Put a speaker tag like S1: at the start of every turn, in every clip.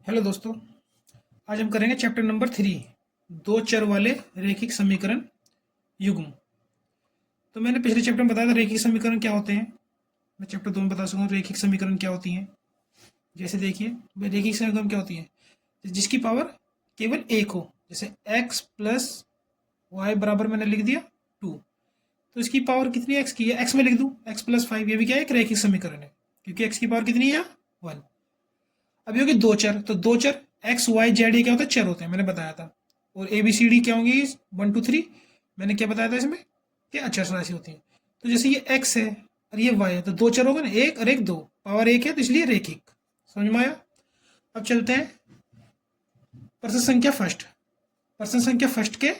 S1: Hello दोस्तों। आज हम करेंगे चैप्टर नंबर 3, दो चर वाले रैखिक समीकरण युग्म। तो मैंने पिछले चैप्टर में बताया था रैखिक समीकरण क्या होते हैं। मैं चैप्टर 2 में बता सकूँ रैखिक समीकरण क्या होती हैं। जैसे देखिए भाई, रैखिक समीकरण क्या होती है जिसकी पावर केवल एक हो। जैसे x प्लस वाई बराबर मैंने लिख दिया 2, तो इसकी पावर कितनी x की है, x में लिख दूँ x प्लस 5। ये भी क्या है, एक रैखिक समीकरण है क्योंकि x की पावर कितनी है यहाँ 1। अब ये होगी दो चर, तो दो चर एक्स वाई जेड ये क्या होता है, चर होते हैं, मैंने बताया था। और ए बी सी डी क्या होंगी, 1 2 3, मैंने क्या बताया था इसमें कि अचर राशि होती है। तो जैसे ये एक्स है और ये वाई है, तो दो चर होगा ना, एक और एक, दो, पावर एक है तो इसलिए रेखिक। समझ में आया। अब चलते हैं प्रश्न संख्या फर्स्ट। प्रश्न संख्या फर्स्ट के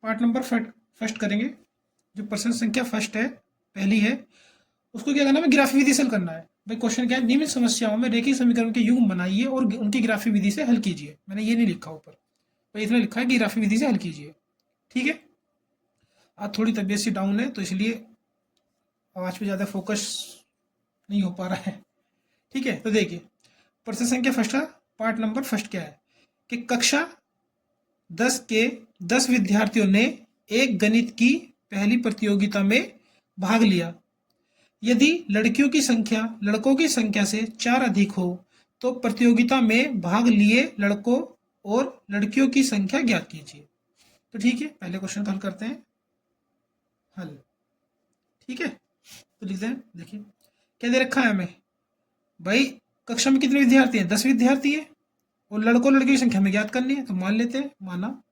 S1: पार्ट नंबर फर्स्ट करेंगे। जो प्रश्न संख्या फर्स्ट है, पहली है, उसको क्या करना है, ग्राफी विधि से हल करना है। भाई क्वेश्चन क्या है, निम्न समस्याओं में रेखिक समीकरण के युग्म बनाइए और उनकी ग्राफी विधि से हल कीजिए। मैंने ये नहीं लिखा ऊपर, भाई इतना लिखा है कि ग्राफी विधि से हल कीजिए। ठीक है। आज थोड़ी तबीयत सी डाउन है तो इसलिए आवाज पे ज़्यादा फोकस नहीं हो पा रहा है। ठीक है, तो देखिए प्रश्न संख्या फर्स्ट का पार्ट नंबर फर्स्ट क्या है कि कक्षा 10 के 10 विद्यार्थियों ने एक गणित की पहली प्रतियोगिता में भाग लिया। यदि लड़कियों की संख्या लड़कों की संख्या से 4 अधिक हो तो प्रतियोगिता में भाग लिए लड़कों और लड़कियों की संख्या ज्ञात कीजिए। तो ठीक है, पहले क्वेश्चन का हल करते हैं। हल ठीक है, तो लिखते हैं। देखिए क्या दे रखा है हमें, भाई कक्षा में कितने विद्यार्थी हैं, 10 विद्यार्थी हैं और लड़कों लड़कियों की संख्या में ज्ञात करनी है। तो मान लेते हैं, माना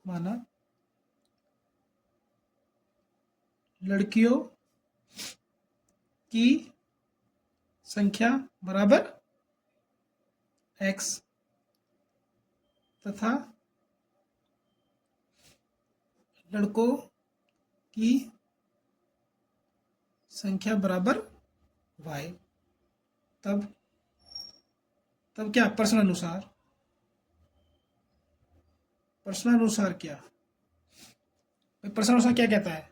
S1: माना लड़कियों की संख्या बराबर x तथा लड़कों की संख्या बराबर y। तब क्या प्रश्नानुसार क्या, प्रश्नानुसार क्या कहता है,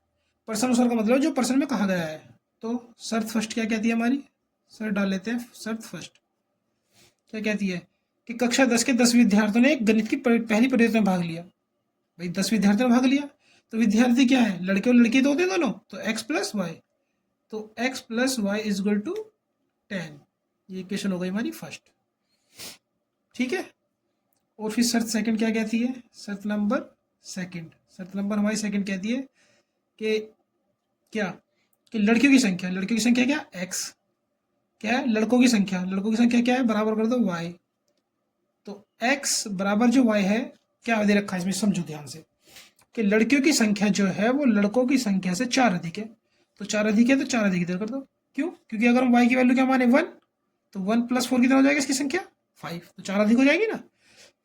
S1: प्रश्नानुसार का मतलब जो प्रश्न में कहा गया है। तो शर्त फर्स्ट क्या कहती है हमारी, शर्त डाल लेते हैं। शर्त फर्स्ट क्या कहती है कि कक्षा 10 के 10 विद्यार्थियों ने एक गणित की पहली प्रतियोगिता में भाग लिया। भाई 10 विद्यार्थियों ने भाग लिया, तो विद्यार्थी क्या है, लड़के और लड़की तो होते हैं दोनों, तो x प्लस वाई, तो x plus y is equal to 10। ये इक्वेशन हो गई हमारी फर्स्ट। ठीक है। और फिर शर्त सेकंड क्या कहती है, शर्त नंबर हमारी सेकंड कहती है कि क्या, कि लड़कियों की संख्या क्या, x, क्या है, लड़कों की संख्या क्या है, बराबर कर दो y। तो x बराबर जो y है, क्या दे रखा है इसमें, समझो ध्यान से कि लड़कियों की संख्या जो है वो लड़कों की संख्या से 4 अधिक है। तो 4 अधिक है तो 4 अधिक इधर कर दो। क्यों, क्योंकि अगर हम y की वैल्यू क्या माने 1, तो 1 प्लस 4 कितना हो जाएगा इसकी संख्या 5, तो 4 अधिक हो जाएगी ना।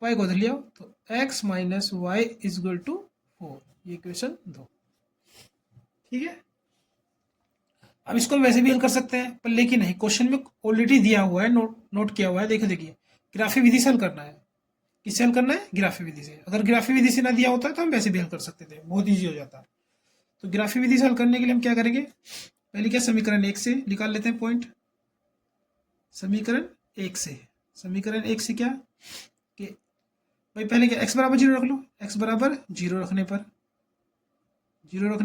S1: y को उधर लिया, तो x minus y is equal to 4। ये इक्वेशन 2। ठीक है। अब इसको हम वैसे भी हल कर सकते हैं, पर लेकिन नहीं, क्वेश्चन में ऑलरेडी दिया हुआ है, नोट किया हुआ है। देखिए ग्राफी विधि से हल करना है। किससे हल करना है, ग्राफी विधि से। अगर ग्राफी विधि से ना दिया होता तो हम वैसे भी हल कर सकते थे, बहुत ईजी हो जाता। तो ग्राफी विधि से हल करने के लिए हम क्या करेंगे, पहले क्या, समीकरण 1 से निकाल लेते हैं पॉइंट। समीकरण एक से क्या कि भाई पहले क्या, x बराबर 0 रख लो। x बराबर 0 रखने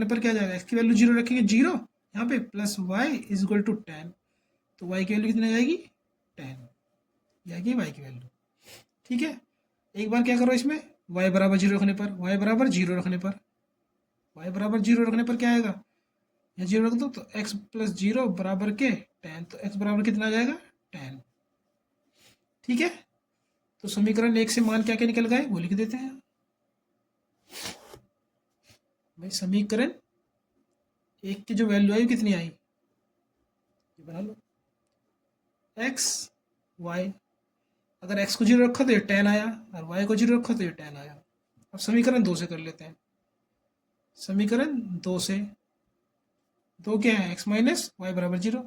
S1: पर क्या जाएगा, x की वैल्यू 0 रखेंगे, 0 यहाँ पे, plus y is equal to 10। तो y की वैल्यू कितनी आ जाएगी, 10 जाएगी y की वैल्यू। ठीक है। एक बार क्या करो इसमें, y बराबर 0 रखने पर क्या आएगा, यहाँ 0 रख दो, तो x प्लस 0 बराबर के 10, तो x बराबर कितना आ जाएगा 10। ठीक है। तो समीकरण 1 से मान क्या क्या निकल गए वो लिख देते हैं भाई। समीकरण 1 की जो वैल्यू आई वो कितनी आई, ये बना लो, x y, अगर x को 0 रखा तो ये 10 आया और y को 0 रखा तो ये 10 आया। अब समीकरण 2 से कर लेते हैं। समीकरण 2 से, 2 क्या है, x माइनस वाई बराबर 0।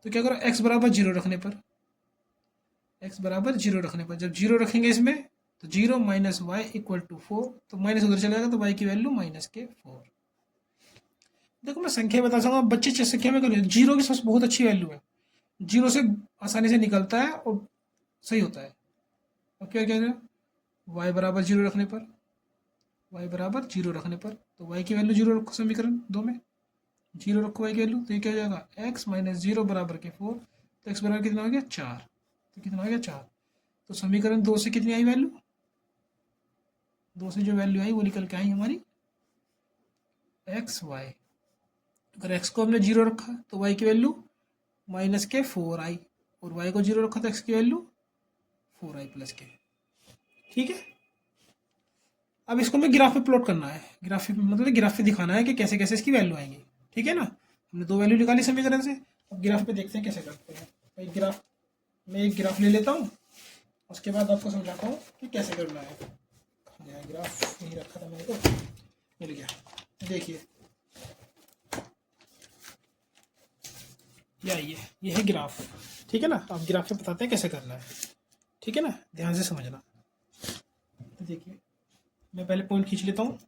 S1: तो क्या करो, x बराबर 0 रखने पर जब 0 रखेंगे इसमें, तो 0 माइनस वाई इक्वल टू 4, तो माइनस उधर चला जाएगा, तो y की वैल्यू माइनस के 4। देखो मैं संख्या बता सकूँगा, बच्चे संख्या में करें, 0 की सबसे बहुत अच्छी वैल्यू है, 0 से आसानी से निकलता है और सही होता है। अब क्या क्या वाई बराबर जीरो रखने पर, वाई बराबर जीरो रखने पर, तो वाई की वैल्यू जीरो रखो समीकरण दो में, जीरो रखो वाई की वैल्यू, तो ये क्या हो जाएगा एक्स माइनस जीरो बराबर के फोर, तो एक्स बराबर कितना हो गया चार, तो कितना हो गया चार। तो समीकरण दो से कितनी आई वैल्यू, दो से जो वैल्यू आई वो निकल के आई हमारी एक्स वाई। अगर एक्स को हमने जीरो रखा तो वाई की वैल्यू माइनस के फोर आई, और वाई को जीरो रखा तो एक्स की वैल्यू फोर आई प्लस के। ठीक है, अब इसको हमें ग्राफ पे प्लॉट करना है, ग्राफ मतलब ग्राफ पे दिखाना है कि कैसे कैसे इसकी वैल्यू आएंगी। ठीक है ना, हमने दो वैल्यू निकाली समीकरण से, अब ग्राफ पे देखते हैं कैसे करते हैं। भाई ग्राफ, मैं एक ग्राफ ले लेता हूँ, उसके बाद आपको समझाता हूँ कि कैसे करना है। कहाँ गया ग्राफ, यही रखा था मेरे को, मिल गया। देखिए ये है ग्राफ। ठीक है ना, अब ग्राफ पे बताते हैं कैसे करना है। ठीक है ना, ध्यान से समझना। तो देखिए मैं पहले पॉइंट खींच लेता हूँ।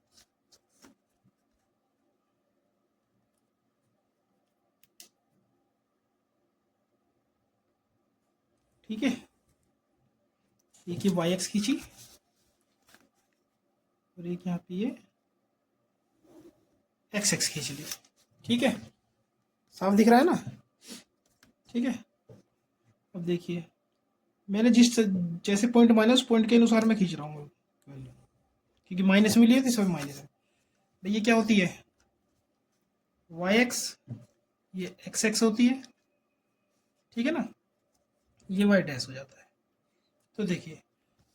S1: ठीक है, एक ये वाई एक्स खींची, और एक यहाँ पे ये एक्स एक्स खींच ली। ठीक है, साफ दिख रहा है ना। ठीक है, अब देखिए मैंने जिस जैसे पॉइंट माना उस पॉइंट के अनुसार मैं खींच रहा हूँ, क्योंकि माइनस में लिए थे सब माइनस है। भाई ये क्या होती है वाई एक्स, ये एक्स एक्स होती है। ठीक है ना, ये वाई डैश हो जाता है। तो देखिए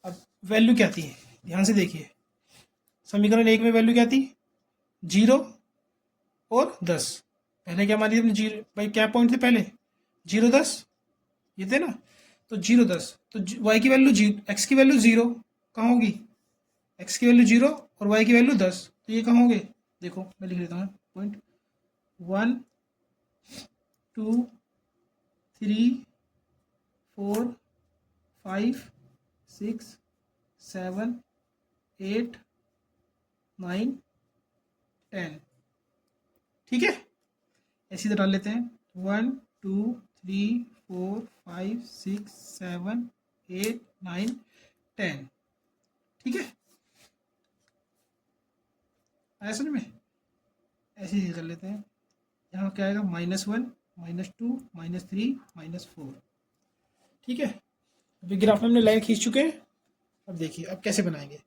S1: अब वैल्यू क्या थी, ध्यान से देखिए। समीकरण एक में वैल्यू क्या थी, जीरो और दस। पहले क्या मानी हमने जीरो, भाई क्या पॉइंट थे पहले, जीरो दस, ये थे ना। तो जीरो दस, तो वाई की वैल्यू जीरो, एक्स की वैल्यू जीरो कहाँ होगी, एक्स की वैल्यू जीरो और वाई की वैल्यू दस, तो ये कहाँ होंगे, देखो मैं लिख लेता हूँ point, one two three four five six seven eight nine ten. ठीक है, ऐसी तरह डाल लेते हैं, one two three four five six seven eight nine ten. ठीक है, आया समझ में, ऐसे ही कर लेते हैं। यहाँ क्या आएगा minus one minus two minus three minus four. ठीक है, अभी ग्राफ में हमने लाइन खींच चुके हैं। अब देखिए अब कैसे बनाएंगे।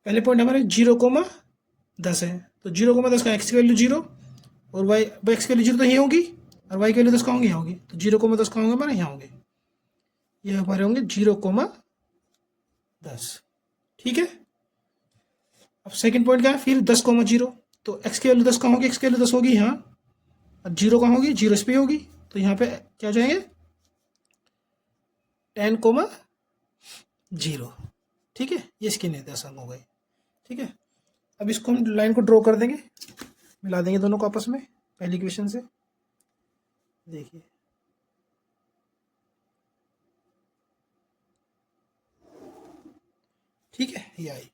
S1: पहले पॉइंट हमारे जीरो कोमा दस है, तो जीरो कोमा दस का एक्स की वैल्यू जीरो, और वाई एक्स की वैल्यू जीरो तो यही होगी, और वाई की वैल्यू दस कहाँ होंगी, यहाँ होगी। तो जीरो कोमा दस कहाँ होंगे हमारे, यहाँ होंगे, ये हमारे होंगे जीरो कोमा दस। ठीक है, अब सेकंड पॉइंट क्या है, फिर दस कोमा जीरो, तो एक्स की वैल्यू दस कहाँ होगी, एक्स की वैल्यू दस होगी यहाँ, और जीरो कहाँ होगी, जीरो इस पे होगी, तो यहाँ पे क्या हो जाएंगे टेन कोमा जीरो। ठीक है, ये इसके निर्देशांक हो गए। ठीक है, अब इसको हम लाइन को ड्रॉ कर देंगे, मिला देंगे दोनों को आपस में पहली इक्वेशन से। देखिए ठीक है, ये आई।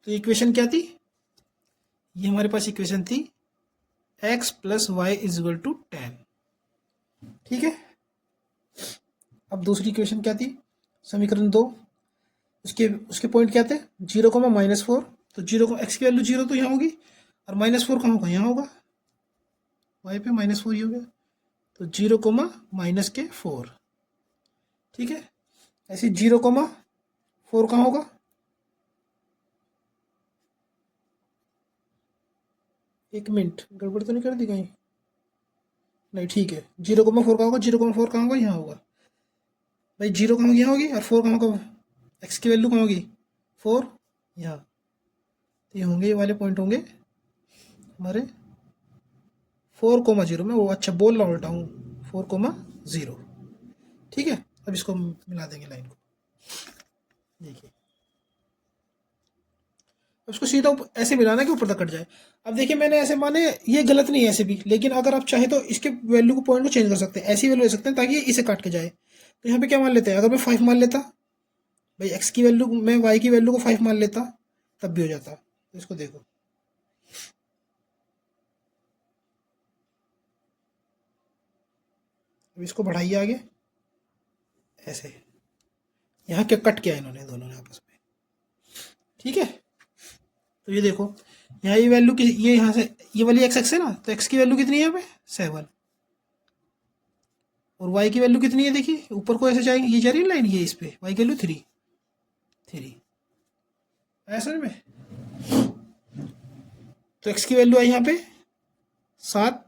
S1: तो इक्वेशन क्या थी, ये हमारे पास इक्वेशन थी x plus y is equal to ten. ठीक है, अब दूसरी इक्वेशन क्या थी, समीकरण दो, उसके उसके पॉइंट क्या थे, जीरो कोमा माइनस फोर, तो जीरो को एक्स की वैल्यू जीरो तो यहाँ होगी, और माइनस फोर कहाँ होगा, यहाँ होगा, वाई पे माइनस फोर ही हो गया, तो जीरो कोमा माइनस के फोर। ठीक है, ऐसे जीरो कोमा फोर कहाँ होगा, एक मिनट गड़बड़ तो नहीं कर दी कहीं, नहीं ठीक है, जीरो कोमा फोर कहाँ होगा, जीरो कोमा फोर कहाँ होगा, यहाँ होगा। भाई जीरो कहाँ होगी, यहाँ होगी, और फोर कहाँ होगा, एक्स की वैल्यू कहाँ होगी फोर, यहाँ। तो ये होंगे, ये वाले पॉइंट होंगे हमारे फोर कोमा जीरो में, वो अच्छा बोल रहा उल्टा हूँ, फोर कोमा जीरो। ठीक है, अब इसको मिला देंगे लाइन को। देखिए अब इसको सीधा ऐसे मिलाना कि ऊपर तक कट जाए। अब देखिए मैंने ऐसे माने, ये गलत नहीं है ऐसे भी, लेकिन अगर आप चाहे तो इसके वैल्यू को पॉइंट को चेंज कर सकते हैं, ऐसी वैल्यू ले सकते हैं ताकि ये इसे काट के जाए। तो यहाँ पे क्या मान लेते हैं, अगर मैं फाइव मान लेता, भाई एक्स की वैल्यू मैं वाई की वैल्यू को फाइव मान लेता, तब भी हो जाता। तो इसको देखो, अब इसको बढ़ाइए आगे ऐसे, यहाँ क्या कट किया इन्होंने दोनों ने आपस में, ठीक है। तो ये देखो यहाँ ये वैल्यू ये यहाँ से ये वाली एक्स एक्स है ना, तो एक्स की वैल्यू कितनी है यहाँ पे 7, और वाई की वैल्यू कितनी है देखिए ऊपर को ऐसे जाएंगे, ये जा रही है लाइन, ये इस पे वाई की वैल्यू 3 आया समझ में। तो एक्स की वैल्यू आई यहाँ पे 7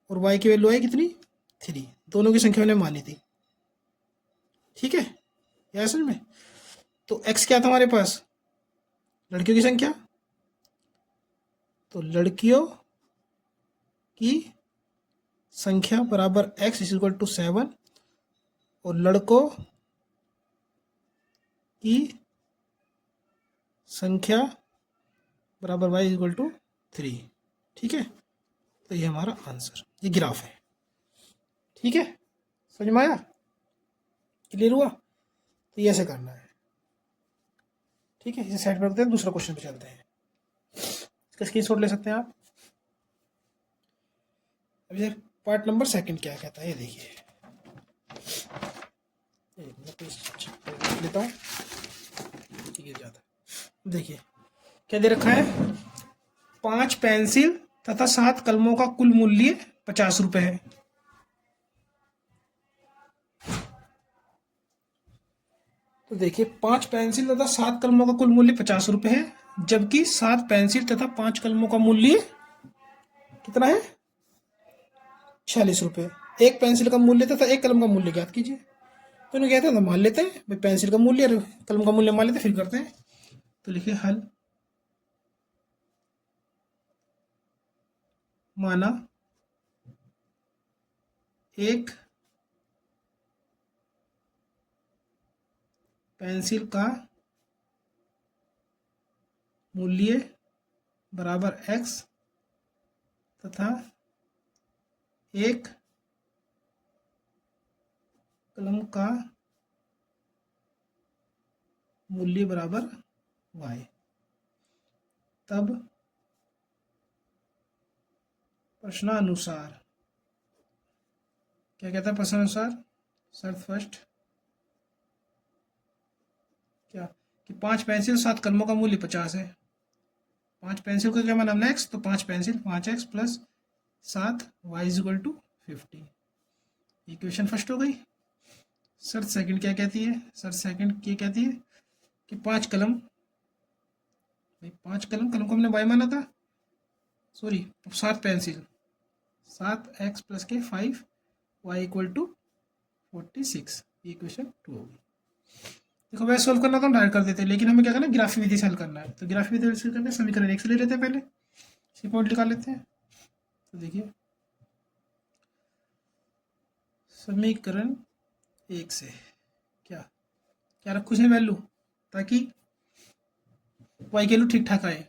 S1: और वाई की वैल्यू आई कितनी 3, दोनों की संख्या मैंने मानी थी, ठीक है, यह समझ में। तो एक्स क्या था हमारे पास, लड़कियों की संख्या, तो लड़कियों की संख्या बराबर एक्स इज इक्वल टू 7 और लड़कों की संख्या बराबर वाई इज इक्वल टू 3, ठीक है। तो ये हमारा आंसर, ये ग्राफ है, ठीक है, समझ में आया, क्लियर हुआ। तो ये ऐसे करना है, ठीक है। इसे साइड में रखते हैं, दूसरा क्वेश्चन पे चलते हैं। इसका स्क्रीनशॉट ले सकते हैं आप। अब ये पार्ट नंबर 2 क्या कहता है ये देखिए, लेता हूँ, ठीक है ज़्यादा। देखिए क्या दे रखा है, 5 पेंसिल तथा 7 कलमों का कुल मूल्य 50 रुपए है। तो देखिए 5 पेंसिल तथा 7 कलमों का कुल मूल्य 50 रुपए है, जबकि 7 पेंसिल तथा 5 कलमों का मूल्य कितना है 46 रुपए। एक पेंसिल का मूल्य तथा एक कलम का मूल्य ज्ञात कीजिए। तो उन्हें कहते हैं मान लेते हैं भाई, पेंसिल का मूल्य और कलम का मूल्य मान लेते हैं, फिर करते हैं। तो लिखिए हल, माना एक पेंसिल का मूल्य बराबर x तथा एक कलम का मूल्य बराबर y, तब प्रश्नानुसार, क्या कहता है प्रश्नानुसार, शर्त फर्स्ट क्या कि 5 पेंसिल 7 कलमों का मूल्य 50 है। 5 पेंसिल का क्या माना x, तो 5 pencil 5x plus 7 y is equal to 50। Equation first हो गई। शर्त सेकंड क्या कहती है, शर्त सेकंड क्या कहती है कि 5 कलम, भाई 5 कलम, कलम को हमने y माना था, सॉरी 7 पेंसिल 7x प्लस के 5 y इक्वल टू 46। इक्वेशन 2 होगी। देखो वैसे सोल्व करना तो हम डायरेक्ट कर देते हैं, लेकिन हमें क्या करना है ग्राफी विधि से हल करना है। तो ग्राफी विधि से करना है, समीकरण 1 से ले लेते हैं, पहले सी पॉइंट निकाल लेते हैं। तो देखिए समीकरण 1 से क्या क्या रखूँ इसमें वैल्यू, ताकि y की वैल्यू ठीक ठाक आए।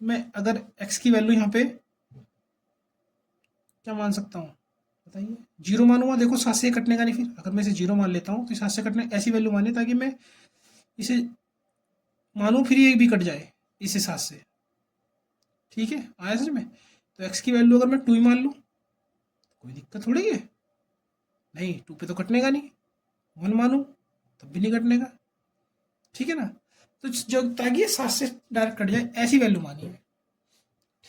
S1: तो मैं अगर x की वैल्यू यहाँ पे क्या मान सकता हूँ बताइए, 0 मानूंगा। देखो 7 से कटने का नहीं, फिर अगर मैं इसे 0 मान लेता हूँ तो 7 से कटने ऐसी वैल्यू मानी ताकि मैं इसे मानूं फिर ये भी कट जाए इसे 7 से, ठीक है, आया समझ में। तो x की वैल्यू अगर मैं 2 ही मान लूँ कोई दिक्कत थोड़ी है, नहीं 2 पे तो कटने का नहीं, 1 मानूं तब भी नहीं कटने का, ठीक है ना। तो जो ताकि ये 7 से डायरेक्ट कट जाए ऐसी वैल्यू मानी है,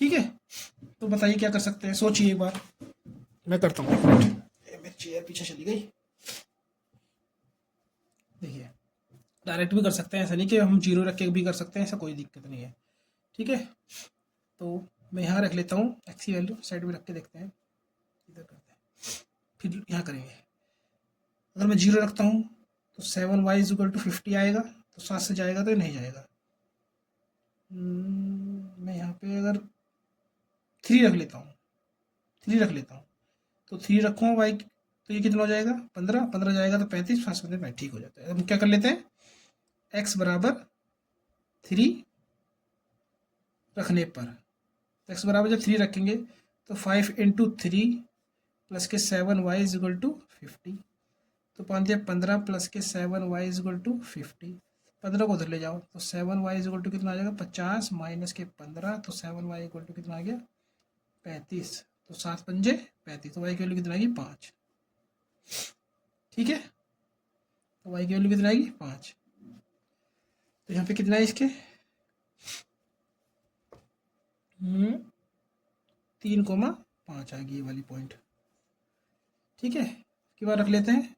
S1: ठीक है। तो बताइए क्या कर सकते हैं, सोचिए एक बार, मैं करता हूँ। मेरी चेयर पीछे चली गई। देखिए डायरेक्ट भी कर सकते हैं, ऐसा नहीं कि हम 0 रख के भी कर सकते हैं, ऐसा कोई दिक्कत नहीं है, ठीक है। तो मैं यहाँ रख लेता हूँ x की वैल्यू, साइड में रख के देखते हैं, इधर करते हैं, फिर यहाँ करेंगे। अगर मैं 0 रखता हूँ तो 7y इज इक्वल टू 50 आएगा, तो 7 से जाएगा तो नहीं जाएगा। मैं यहाँ पे अगर 3 रख लेता हूँ, 3 रख लेता हूँ, तो 3 रखूँगा y, तो ये कितना हो जाएगा 15, 15 जाएगा तो 35, 5 15 ठीक हो जाता है। अब क्या कर लेते हैं, x बराबर 3 रखने पर, x बराबर जब 3 रखेंगे तो 5 इंटू 3 प्लस के 7y इज इक्वल टू 50, तो 15 प्लस के 7y इज इक्वल टू 50, 15 को उधर ले जाओ तो 7y इज इक्वल टू कितना आ जाएगा 50 माइनस के 15, तो 7y इक्वल टू कितना आ गया 35, तो 7 पंजे 35, तो y की वैल्यू कितना आ गई 5, ठीक है। तो वाई की वैल्यू कितना आएगी 5। तो यहाँ पे कितना है इसके 3,5 आएगी ये वाली पॉइंट। ठीक है, इसके बाद रख लेते हैं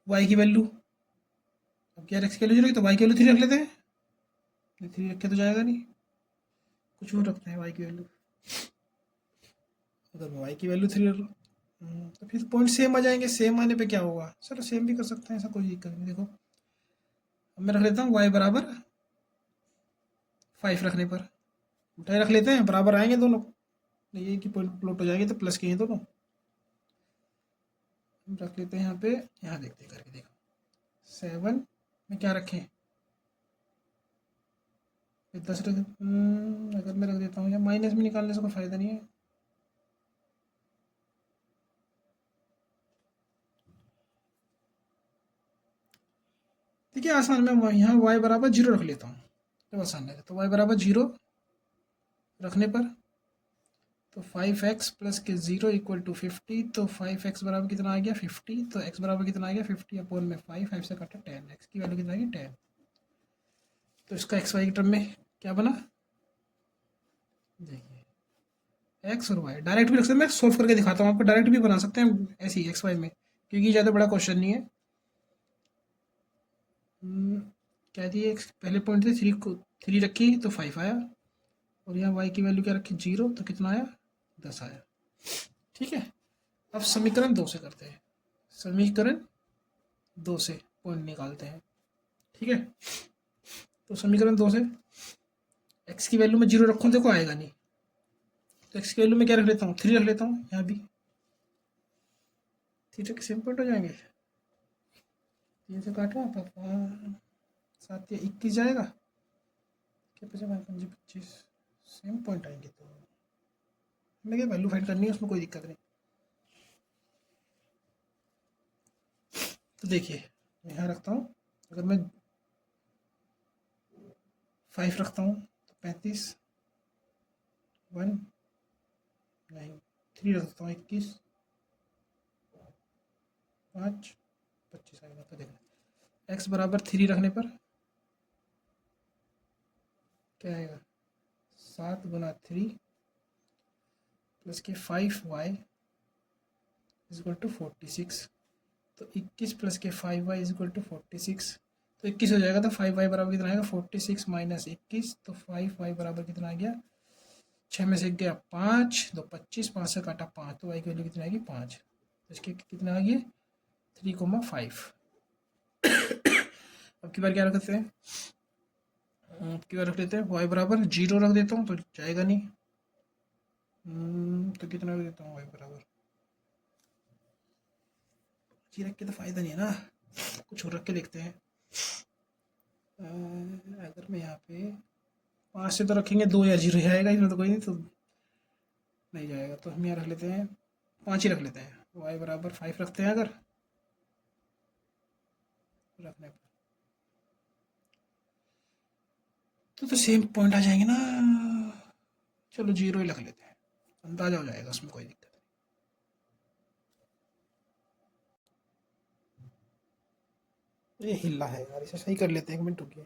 S1: वाई की वैल्यू। अब क्या एक्स की वैल्यू 0 तो वाई की वैल्यू 3 रख लेते हैं। 3 रखे तो जाएगा नहीं, कुछ और रखते हैं वाई की वैल्यू। अगर मैं वाई की वैल्यू 3 रख लूँ तो फिर पॉइंट सेम आ जाएंगे। सेम आने पे क्या होगा, चलो सेम भी कर सकते हैं, ऐसा कोई दिक्कत नहीं। देखो अब मैं रख लेता हूँ वाई बराबर 5 रखने पर उल्टा रख लेते हैं, बराबर आएंगे दोनों, ये कि पॉइंट प्लॉट हो जाएंगे तो प्लस के हैं दोनों। हम रख लेते हैं यहाँ पे, यहाँ देखते हैं करके देखो 7 में क्या रखें, 10 रख। अगर मैं रख देता हूँ या माइनस में निकालने से कोई फ़ायदा नहीं है। ठीक है, आसान, मैं यहाँ y बराबर 0 रख लेता हूँ जब आसान है। तो y बराबर 0 रखने पर तो 5x प्लस के 0 इक्वल टू 50। तो 5x बराबर कितना आ गया 50। तो x बराबर कितना आ गया 50 अपॉन में 5 से काटा 10, x की वैल्यू कितना आ गई 10। तो इसका x y की टर्म में क्या बना, देखिए x और y डायरेक्ट भी रख सकते हैं। मैं सोल्व करके दिखाता हूँ आपको, डायरेक्ट भी बना सकते हैं ऐसे ही x y में, क्योंकि ज़्यादा बड़ा क्वेश्चन नहीं है। क्या दिए, पहले पॉइंट थे 3 को 3 रखी तो 5 आया, और यहाँ y की वैल्यू क्या रखी 0 तो कितना आया 10 आया। ठीक है, अब समीकरण 2 से करते हैं। समीकरण 2 से पॉइंट निकालते हैं। ठीक है, तो समीकरण 2 से x की वैल्यू में 0 रखूँ देखो आएगा नहीं, तो x की वैल्यू में क्या रख लेता हूँ 3 रख लेता हूँ। यहाँ भी 3 के सेम पॉइंट हो जाएंगे। 3 से काटो पापा, 7 या 21 जाएगा, क्या 55 25 सेम पॉइंट आएंगे। तो हमें क्या वैल्यू फाइंड करनी है, उसमें कोई दिक्कत नहीं। तो देखिए मैं यहाँ रखता हूँ, अगर मैं 5 रखता हूँ तो 35 1 नहीं 3 रख देता हूँ 21 5 25 आएगा। तो देखो x बराबर 3 रखने पर क्या आएगा 7 गुना 3 प्लस के 5y इज इक्वल टू 46। तो 21 प्लस के 5y इज इक्वल टू 46, तो 21 हो जाएगा। तो 5y बराबर कितना आएगा 46 माइनस 21, तो 5y बराबर कितना आ गया 6 में से गया 5 2 25, 5 से काटा 5, तो y की वैल्यू कितनी आएगी 5। तो इसके कितना आ गया 3,5। अब की बार क्या रखते हैं, अब की बार रख लेते हैं y बराबर 0 रख देता हूँ तो जाएगा नहीं। तो कितना रख देता हूँ y बराबर जी रख के तो फ़ायदा नहीं है ना, कुछ और रख के देखते हैं। अगर मैं यहाँ पे 5 से तो रखेंगे 2 या 0 आएगा, इसमें तो कोई नहीं, तो नहीं जाएगा। तो हम यहाँ रख लेते हैं 5 ही रख लेते हैं, y बराबर 5 रखते हैं अगर रखने पर, तो सेम पॉइंट आ जाएंगे ना। चलो 0 ही रख लेते हैं, अंदाजा हो जाएगा, उसमें कोई दिक्कत नहीं। ये हिला है यार, इसे सही कर लेते हैं, 1 मिनट रुकिए।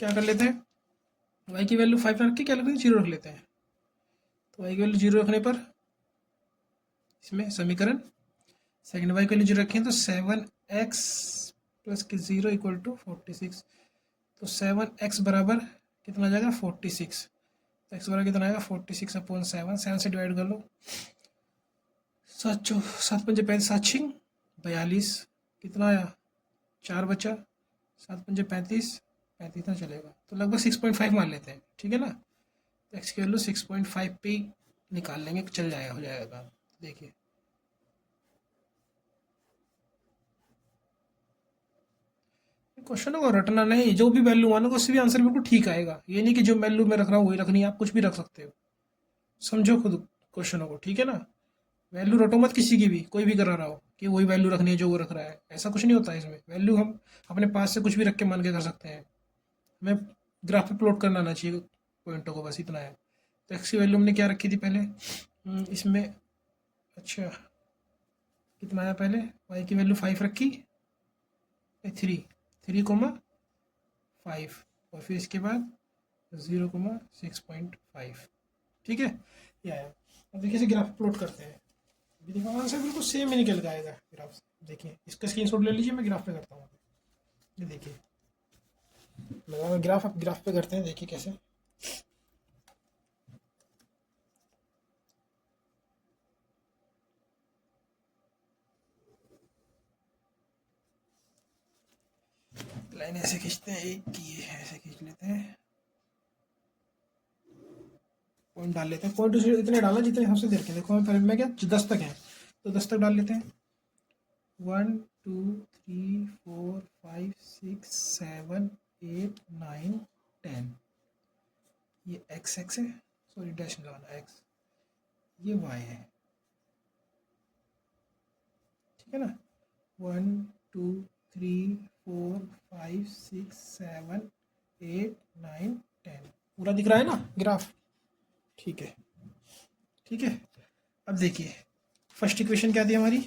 S1: क्या कर लेते हैं, y की वैल्यू 5 रख के क्या रखते हैं 0 रख लेते हैं। तो y की वैल्यू 0 रखने पर इसमें समीकरण सेकंड y की वैल्यू 0 रखें तो 7x प्लस के 0 इक्वल टू 46। तो 7x बराबर कितना आ जाएगा 46। तो x बराबर कितना आएगा 46 अपॉन 7 से डिवाइड कर लो, 7 पंजे 35 7 छिंग 42, कितना आया 4 बचा, 7 पंजे 35 35 ना चलेगा, तो लगभग 6.5 मान लेते हैं। ठीक है ना, तो x की वैल्यू 6.5 पे निकाल लेंगे, चल जाएगा, हो जाएगा काम। देखिए क्वेश्चन को रटना नहीं, जो भी वैल्यू मानोगे उससे भी आंसर बिल्कुल ठीक आएगा। ये नहीं कि जो वैल्यू मैं रख रहा हूँ वही रखनी है, आप कुछ भी रख सकते हो, समझो खुद क्वेश्चनों को। ठीक है ना, वैल्यू रटो मत किसी की भी, कोई भी करा रहा हो कि वही वैल्यू रखनी है जो वो रख रहा है, ऐसा कुछ नहीं होता है इसमें। वैल्यू हम अपने पास से कुछ भी रख के मान के कर सकते हैं, हमें ग्राफ पे प्लॉट करना आना चाहिए पॉइंटों को, बस इतना है। तो एक्स की वैल्यू हमने क्या रखी थी पहले, इसमें अच्छा, कितना आया पहले? y की वैल्यू 5 रखी, 3,5 और फिर इसके बाद 0,6.5। ठीक है, ये आया। अब देखिए इसे ग्राफ प्लॉट करते हैं। अभी देखो आंसर बिल्कुल सेम ही निकल के आएगा ग्राफ से। देखिए इसका स्क्रीनशॉट ले लीजिए, मैं ग्राफ पे करता हूँ। ये देखिए, लगा ग्राफ, अब ग्राफ पे करते हैं, देखिए कैसे। लाइन ऐसे खींचते हैं, एक ये ऐसे खींच लेते हैं, पॉइंट डाल लेते हैं। पॉइंट उसे इतने डाला जितने हमसे देर के, देखो पहले में क्या 10 तक है, तो 10 तक डाल लेते हैं। 1 2 3 4 5 6 7 8 9 10। ये एक्स एक्स है, सॉरी डैश लगाना एक्स, ये वाई है। ठीक है ना, 1 2 3 4 5 6 7 8 9 10 पूरा दिख रहा है ना ग्राफ? ठीक है, ठीक है। अब देखिए फर्स्ट इक्वेशन क्या थी हमारी,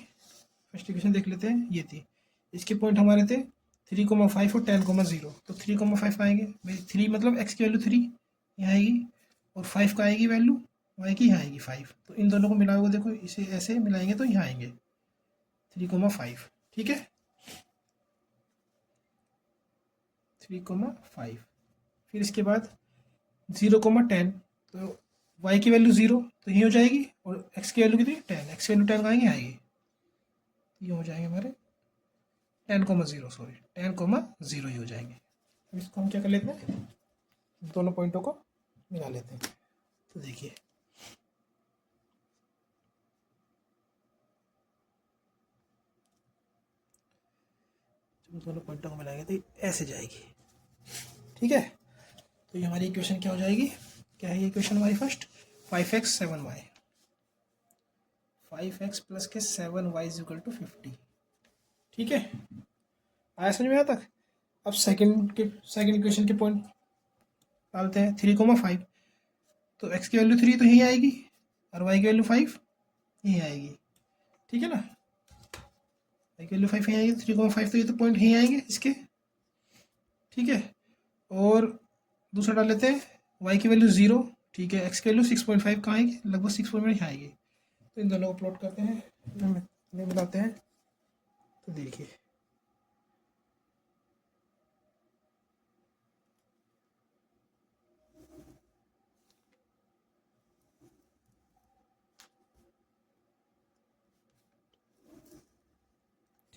S1: फर्स्ट इक्वेशन देख लेते हैं, ये थी। इसके पॉइंट हमारे थे 3,5 और 10,0। तो 3,5 आएंगे भाई, 3 मतलब एक्स की वैल्यू 3 यहाँ आएगी, और 5 का आएगी वैल्यू वाई की, यहाँ आएगी 5। तो इन दोनों को मिलाओगे, देखो इसे ऐसे मिलाएंगे तो यहाँ आएंगे 3,5। ठीक है, 3,5। फिर इसके बाद 0,10, तो y की वैल्यू 0 तो ये हो जाएगी, और x की वैल्यू कितनी 10, x की वैल्यू 10 आएंगे आएगी, ये हो जाएंगे हमारे 10,0, सॉरी 10,0 ही हो जाएंगे। अब इसको हम क्या कर लेते हैं, दोनों पॉइंटों को मिला लेते हैं। तो देखिए जब दोनों पॉइंटों को मिलाएंगे तो ये ऐसे जाएगी। ठीक है, तो ये हमारी इक्वेशन क्या हो जाएगी, क्या है ये इक्वेशन हमारी first, 5x 7y, 5x plus के 7y इज इक्वल टू 50। ठीक है, आया समझ में यहाँ तक? अब सेकंड इक्वेशन के पॉइंट डालते हैं, 3,5, तो x की वैल्यू 3 तो यही आएगी, और y की वैल्यू 5 यही आएगी। ठीक है ना, y की वैल्यू 5 यही आएगी, 3,5 तो ये तो पॉइंट यही आएंगे इसके। ठीक है, और दूसरा डाल लेते हैं, y की वैल्यू 0, ठीक है, x की वैल्यू 6.5 कहाँ आएगी, लगभग 6.5 आएगी। तो इन दोनों को प्लॉट करते हैं, मिलाते हैं, तो देखिए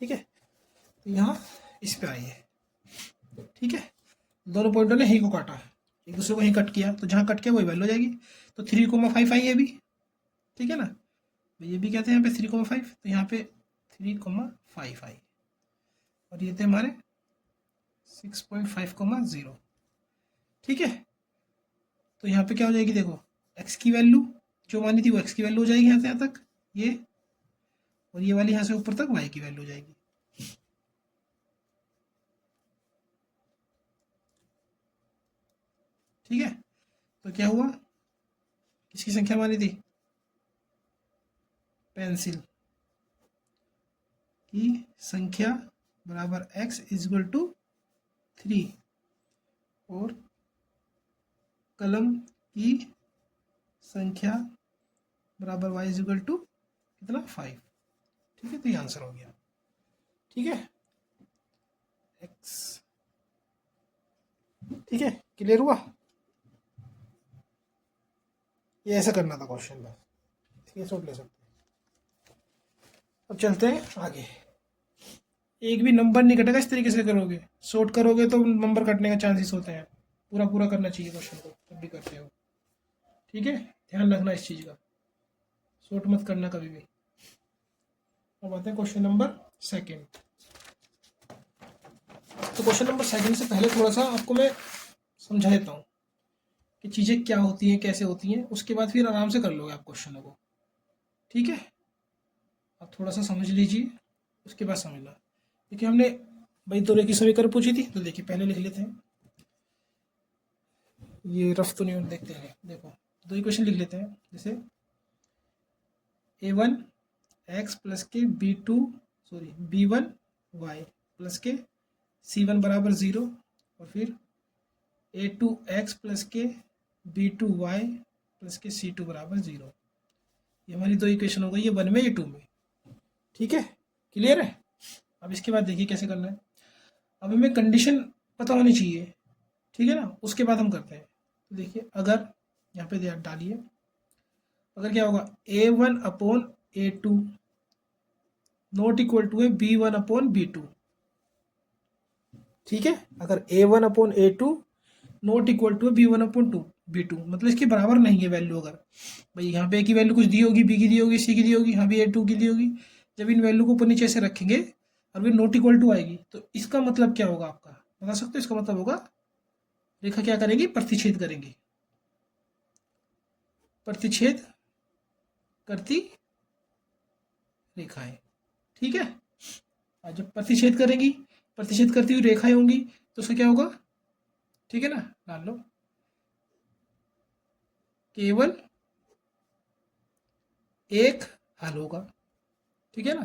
S1: ठीक है, तो यहाँ इस पे आई है। ठीक है, दोनों पॉइंटों ने ही को काटा, एक दूसरे को ही कट किया, तो जहाँ कट किया वही वैल्यू हो जाएगी। तो 3,5 आई ये भी। ठीक है ना, तो ये भी कहते हैं यहाँ पे 3,5, तो यहाँ पे 3,5 आई, और ये थे हमारे 6.5,0। ठीक है, तो यहाँ पे क्या हो जाएगी, देखो x की वैल्यू जो मानी थी वो x की वैल्यू हो जाएगी यहाँ से यहाँ तक ये, और ये वाली यहाँ से ऊपर तक y की वैल्यू हो जाएगी। ठीक है, तो क्या हुआ, किसकी संख्या मानी थी, पेंसिल की संख्या बराबर x इज इक्वल टू 3, और कलम की संख्या बराबर y इज इक्वल टू कितना 5। ठीक है, तो ये आंसर हो गया। ठीक है, x, ठीक है, क्लियर हुआ? ये ऐसा करना था क्वेश्चन बस, ये सोच ले सकते हैं। अब चलते हैं आगे, एक भी नंबर नहीं कटेगा इस तरीके से करोगे, शॉर्ट करोगे तो नंबर कटने का चांसेस होते हैं। पूरा पूरा करना चाहिए क्वेश्चन को जब भी करते हो। ठीक है, ध्यान रखना इस चीज़ का, शॉर्ट मत करना कभी भी। अब आते हैं क्वेश्चन नंबर सेकंड। तो क्वेश्चन नंबर सेकंड से पहले थोड़ा सा आपको मैं समझा देता हूँ कि चीज़ें क्या होती हैं, कैसे होती हैं, उसके बाद फिर आराम से कर लोगे आप क्वेश्चनों को। ठीक है, आप थोड़ा सा समझ लीजिए, उसके बाद समझना। देखिए हमने भाई दो रेखी समीकरण पूछी थी, तो देखिए पहले लिख लेते हैं, ये रफ तो नहीं देखते हैं, देखो दो इक्वेशन लिख लेते हैं। जैसे a1 एक्स प्लस के B1 वाई प्लस के C1 बराबर 0 और फिर A2 एक्स प्लस के B2 वाई प्लस के C2 बराबर 0। ये हमारी दो इक्वेशन हो गई है, 1 में या 2 में। ठीक है, क्लियर है। अब इसके बाद देखिए कैसे करना है। अब हमें कंडीशन पता होनी चाहिए, ठीक है ना, उसके बाद हम करते हैं। तो देखिए अगर यहाँ पे डालिए, अगर क्या होगा A1/A2 नॉट इक्वल टू है B1/B2। ठीक है, अगर A1/A2 नॉट इक्वल टू है B1/B2 मतलब इसके बराबर नहीं है वैल्यू। अगर भाई यहाँ पे A की वैल्यू कुछ दी होगी, B की दी होगी, C की दी होगी, यहाँ भी A2 की दी होगी, जब इन वैल्यू को ऊपर नीचे से रखेंगे और फिर नॉट इक्वल टू आएगी तो इसका मतलब क्या होगा आपका बता सकते हो। इसका मतलब होगा रेखा क्या करेंगी, प्रतिच्छेद करेंगी, प्रतिच्छेद करती रेखाएं। ठीक है, और जब प्रतिच्छेद करेंगी, प्रतिच्छेद करती हुई रेखाएं होंगी तो उसका क्या होगा, ठीक है ना, डाल लो, केवल एक हल होगा। ठीक है ना,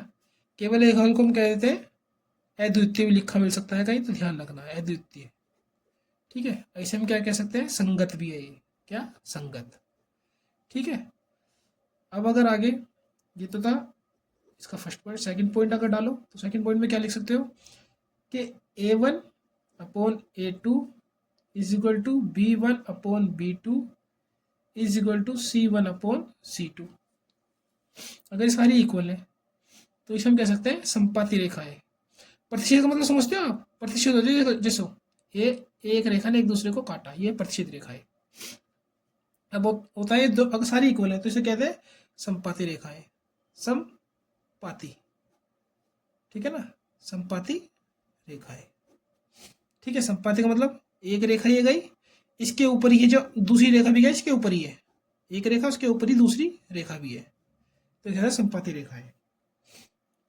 S1: केवल एक हल को हम कह देते हैं अद्वितीय भी लिखा मिल सकता है कहीं, तो ध्यान रखना है अद्वितीय। ठीक है, ऐसे में क्या कह सकते हैं, संगत भी है ये, क्या संगत। ठीक है, अब अगर आगे ये तो था इसका फर्स्ट पॉइंट। सेकंड पॉइंट अगर डालो तो सेकंड पॉइंट में क्या लिख सकते हो कि A1/A2 is equal to B1/B2 is equal to C1/C2। अगर ये सारी इक्वल है तो इसे हम कह सकते हैं संपाती रेखा है। प्रतिच्छेद का मतलब समझते हो आप, प्रतिच्छेद होती है जैसे ये एक रेखा ने एक दूसरे को काटा, ये प्रतिच्छेद रेखा है। अब होता है दो, अगर सारी इक्वल है तो इसे कहते हैं संपाती रेखा है, समपाती। ठीक है ना, संपाती रेखा है। ठीक है, संपाती का मतलब एक रेखा ये गई, इसके ऊपर ही जो दूसरी रेखा भी गई इसके ऊपर ही है, एक रेखा उसके ऊपर ही दूसरी रेखा भी है, तो यह संपाती रेखा है।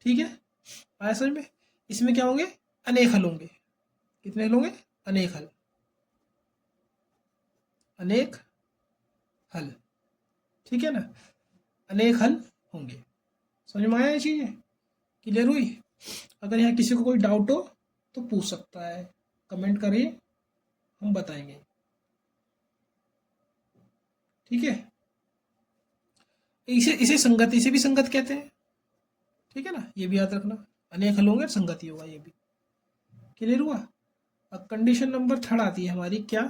S1: ठीक है, आया समझ में। इसमें क्या होंगे, अनेक हल होंगे। कितने हल होंगे, अनेक हल, अनेक हल। ठीक है ना, अनेक हल होंगे। समझ में आया ये चीज़, क्लियर हुई। अगर यहाँ किसी को कोई डाउट हो तो पूछ सकता है, कमेंट करिए, हम बताएंगे। ठीक है, इसे संगति, इसे भी संगत कहते हैं। ठीक है ना, ये भी याद रखना, अनेक हल होंगे, संगति होगा, ये भी क्लियर हुआ। अब कंडीशन नंबर 3 आती है हमारी, क्या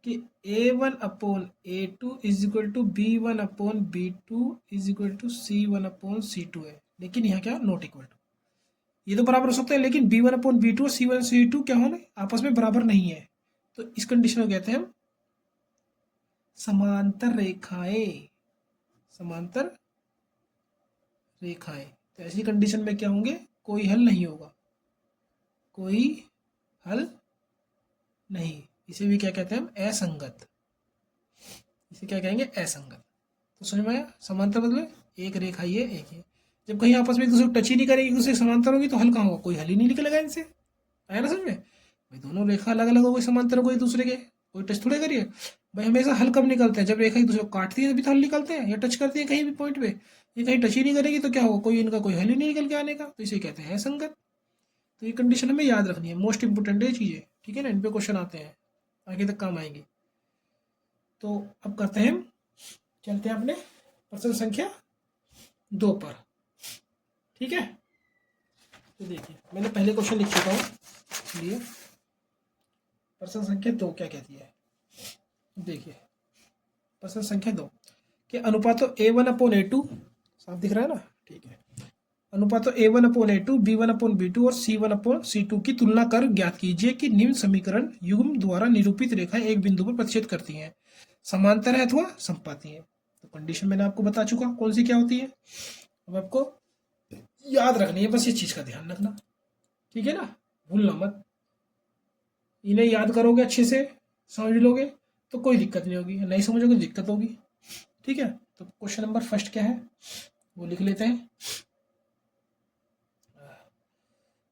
S1: कि A1/A2 is equal to B1/B2 is equal to C1/C2 है, लेकिन यहाँ क्या नॉट इक्वल टू। ये तो बराबर हो सकते हैं लेकिन B1/B2 और C1/C2 क्या होने आपस में बराबर नहीं है, तो इस कंडीशन को कहते हैं हम समांतर रेखाएं, समांतर रेखाएं। तो ऐसी कंडीशन में क्या होंगे, कोई हल नहीं होगा, कोई हल नहीं। इसे भी क्या कहते हैं हम, असंगत। इसे क्या कहेंगे, असंगत। तो समझ में आया, समांतर मतलब एक रेखा ये एक है, जब कहीं आपस में एक दूसरे को टच ही नहीं करेगी, एक दूसरे समांतर होगी तो हल कहाँ होगा, कोई हल ही नहीं निकलेगा इनसे। आया ना समझ में, भाई दोनों रेखा अलग अलग हो गई, समांतर हो गई एक दूसरे के, कोई टच थोड़े करिए। भाई हमेशा हल कब निकलते हैं, जब रेखा एक दूसरे को काटती है तभी तो हल निकलते हैं, या टच करती है कहीं भी पॉइंट पे। ये कहीं टच ही नहीं करेगी तो क्या होगा, कोई इनका कोई हल ही नहीं निकल के आने का, तो इसे कहते हैं संगत। तो ये कंडीशन हमें याद रखनी है, मोस्ट इंपोर्टेंट है चीज़ें। ठीक है ना, इन पे क्वेश्चन आते हैं, आगे तक काम आएंगे। तो अब करते हैं हम, चलते हैं अपने प्रश्न संख्या 2 पर। ठीक है, तो देखिए मैंने पहले क्वेश्चन लिख चुका हूँ, इसलिए प्रश्न संख्या 2 क्या कहती है। देखिए प्रश्न संख्या 2 के अनुपातों A1/A2 साफ दिख रहा है ना, ठीक है, अनुपातों A1/A2 B1/B2 और C1/C2 की तुलना कर ज्ञात कीजिए कि निम्न समीकरण युग्म द्वारा निरूपित रेखाएं एक बिंदु पर प्रतिच्छेद करती हैं, समांतर है अथवा संपाती है। तो कंडीशन मैंने आपको बता चुका कौन सी क्या होती है, अब आपको याद रखनी है, बस ये चीज का ध्यान रखना। ठीक है ना, भूलना मत, इन्हें याद करोगे अच्छे से, समझ लोगे तो कोई दिक्कत नहीं होगी, नहीं समझोगे दिक्कत होगी। ठीक है, तो क्वेश्चन नंबर फर्स्ट क्या है वो लिख लेते हैं,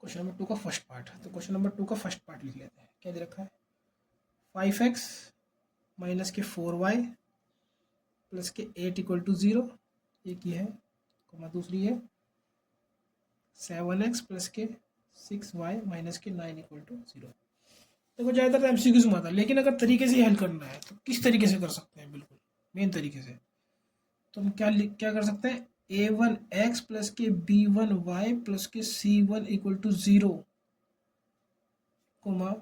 S1: क्वेश्चन नंबर 2 का फर्स्ट पार्ट। तो क्वेश्चन नंबर 2 का फर्स्ट पार्ट लिख लेते हैं, क्या दे रखा है, 5x - के 4y प्लस के 8 इक्वल टू 0, एक ही है, कोमा दूसरी है 7x प्लस के 6y माइनस के 9 इक्वल टू 0। देखो ज़्यादातर एमसीक्यूज में आता है, लेकिन अगर तरीके से हल करना है तो किस तरीके से कर सकते हैं, बिल्कुल मेन तरीके से। तो हम क्या कर सकते हैं, a1x प्लस के b1y प्लस के c1 equal to 0, coma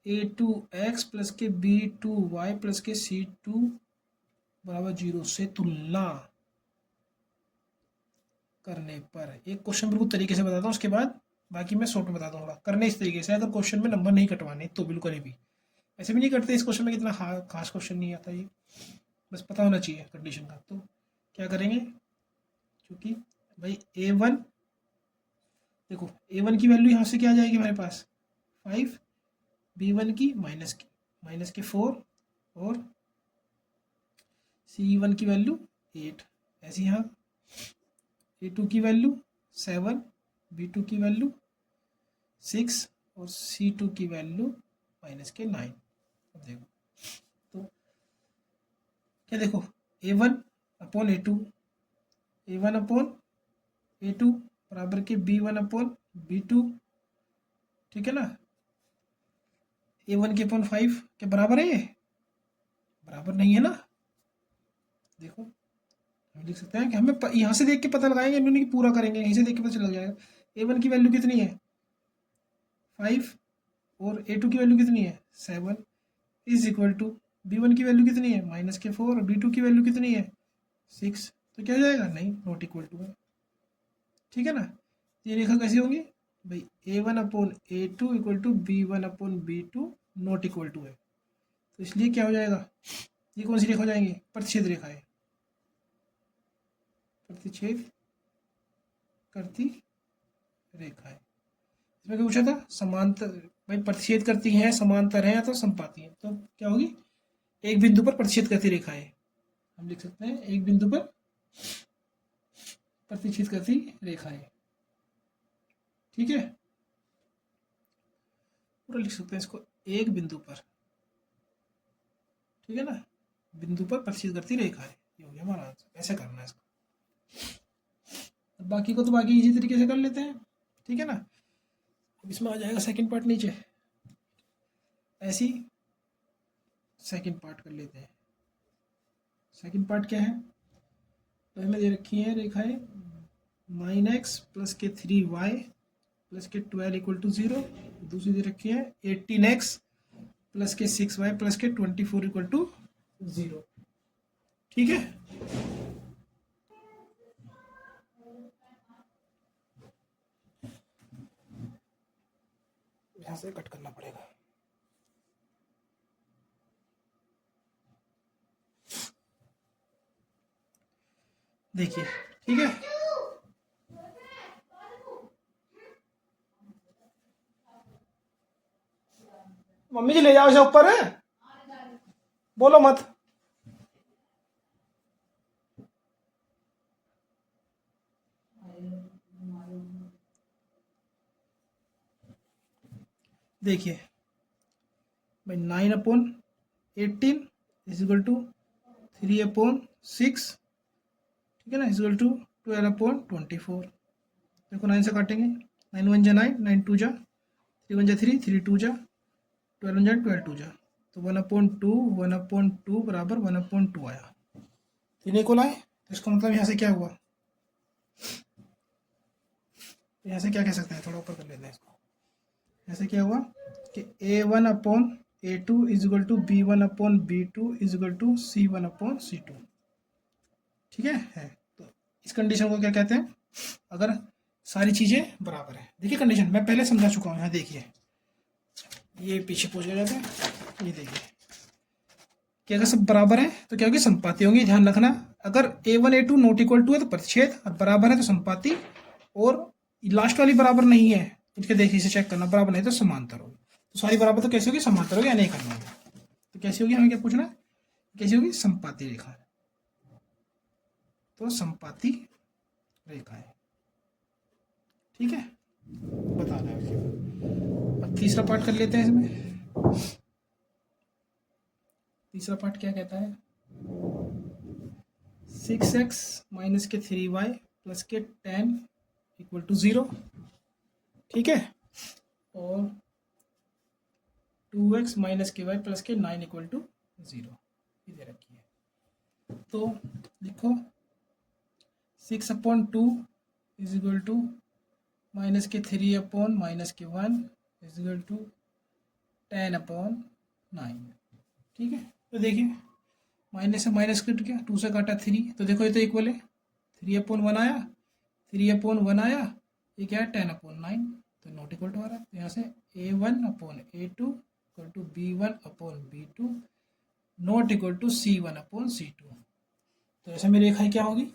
S1: a2x plus के b2y प्लस के c2 बराबर 0 से तुलना करने पर। एक क्वेश्चन बिल्कुल तरीके से बताता हूँ, उसके बाद बाकी मैं शॉर्ट में बताता हूँ। करने इस तरीके से, अगर क्वेश्चन में नंबर नहीं कटवाने तो बिल्कुल भी ऐसे भी नहीं करते। इस क्वेश्चन में कितना खास क्वेश्चन नहीं आता, ये बस पता होना चाहिए कंडीशन का। तो क्या करेंगे, क्योंकि भाई a1, देखो a1 की वैल्यू यहाँ से क्या आ जाएगी हमारे पास 5, b1 की माइनस के 4 और c1 की वैल्यू 8। ऐसे यहाँ a2 की वैल्यू 7, b2 की वैल्यू 6 और c2 की वैल्यू माइनस के 9। अब देखो तो क्या, देखो a1 upon a2, a1 upon a2 बराबर के b1 अपॉन b2, ठीक है ना। a1 के अपॉन 5 क्या बराबर है, ये बराबर नहीं है ना। देखो हम लिख सकते हैं कि हमें यहाँ से देख के पता लगाएंगे, इन्होंने पूरा करेंगे, यहीं से देख के पता चल जाएगा। a1 की वैल्यू कितनी है 5 और a2 की वैल्यू कितनी है 7 इज इक्वल टू b1 की वैल्यू कितनी है माइनस के 4 और b2 की वैल्यू कितनी है 6। तो क्या हो जाएगा, नहीं नॉट इक्वल टू है, ठीक है ना। ये रेखा कैसी होंगी भाई, a1 upon a2 equal to b1 upon b2 not equal to है। तो इसलिए क्या हो जाएगा, ये कौन सी रेखा हो जाएंगी, प्रतिच्छेद रेखा है, प्रतिच्छेद करती रेखा है। इसमें क्या पूछा था, समांतर, भाई प्रतिच्छेद करती हैं, समांतर है तो समपाती है। तो क्या होगी, एक बिंदु पर प्रतिच्छेद करती रेखा है, हम लिख सकते हैं एक बिंदु पर प्रतिच्छेद करती रेखा है, ठीक है। पूरा लिख सकते हैं इसको, एक बिंदु पर, ठीक है ना, बिंदु पर प्रतिच्छेद करती रेखा है, ये हो गया हमारा आंसर। ऐसे करना है इसको, बाकी को तो बाकी इजी तरीके से कर लेते हैं, ठीक है ना। अब इसमें आ जाएगा सेकंड पार्ट नीचे, ऐसी सेकंड पार्ट कर लेते हैं। सेकंड पार्ट क्या है, तो हमें दे रखी है रेखाएं 9x प्लस के 3y प्लस के 12 इक्वल टू 0, दूसरी दे रखी है 18x प्लस के 6y प्लस के 24 इक्वल टू 0, ठीक है। यहाँ से कट करना पड़ेगा। देखिए, ठीक है, मम्मी जी ले जाओ इसे ऊपर, बोलो मत। देखिए भाई 9 upon 18 is equal to 3 upon 6, ठीक है ना, इज इक्वल टू 12 अपॉन 24। देखो 9 से काटेंगे, 9 1 जा 9, 9 2 जा 3 1 जा 3, 3 2 जा 12 1 जा 12 2 जा, तो 1/2 बराबर 1/2 आया। तीन को लाए तो इसका मतलब यहाँ से क्या हुआ, यहाँ से क्या कह सकते हैं, थोड़ा ऊपर कर लेते हैं इसको। यहाँ से क्या हुआ कि a1 upon a2 is equal to b1 upon b2 is equal to c1 upon c2, ठीक है। तो इस कंडीशन को क्या कहते हैं, अगर सारी चीज़ें बराबर है। देखिए कंडीशन मैं पहले समझा चुका हूँ, यहाँ देखिए ये पीछे पूछ जाता है, ये देखिए कि अगर सब बराबर है तो क्या होगी, संपाती होंगी। ध्यान रखना, अगर a1 a2 not equal to है तो प्रतिच्छेद, और बराबर है तो संपाती, और लास्ट वाली बराबर नहीं है इसके देखिए से चेक करना, बराबर नहीं तो समांतर होगी। तो सारी बराबर तो कैसे होगी, समांतर होगी या नहीं करना होगा। तो कैसी होगी, हमें क्या पूछना है, कैसी होगी, संपाती रेखा, तो संपाती रेखा है, ठीक है, बताना है। अब तीसरा पार्ट कर लेते हैं इसमें। तीसरा पार्ट क्या कहता है, 6x माइनस के 3y प्लस के 10 इक्वल टू 0, ठीक है, और 2x माइनस के वाई प्लस के 9 इक्वल टू 0 दे रखी है। तो लिखो 6/2 इज इक्वल टू माइनस के 3 माइनस के 1 इज इक्वल टू 10/9, ठीक है। तो देखिए माइनस से माइनस कट गया, 2 से काटा 3, तो देखो ये तो इक्वल है, 3/1 आया, 3/1 आया, ये क्या है 10/9, तो नॉट इक्वल टू आ रहा है। तो यहाँ से A1/A2 equal to B1/B2 not equal to C1/C2। तो ऐसे में रेखा क्या होगी,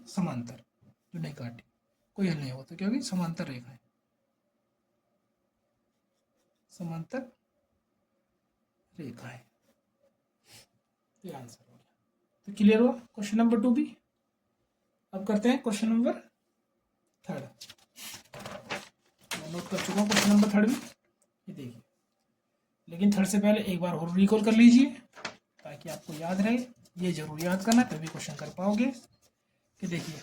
S1: समांतर, जो नहीं काटी, कोई हल नहीं होगा, तो क्या होगी समांतर रेखा है, समांतर रेखा है। ये आंसर हो गया। तो क्लियर हुआ क्वेश्चन नंबर 2 भी। अब करते हैं क्वेश्चन नंबर 3। मैं नोट कर चुका हूँ क्वेश्चन नंबर 3 में, ये देखिए, लेकिन 3 से पहले एक बार और रिकॉल कर लीजिए ताकि आपको याद रहे। ये जरूर याद करना, तभी क्वेश्चन कर पाओगे। कि देखिए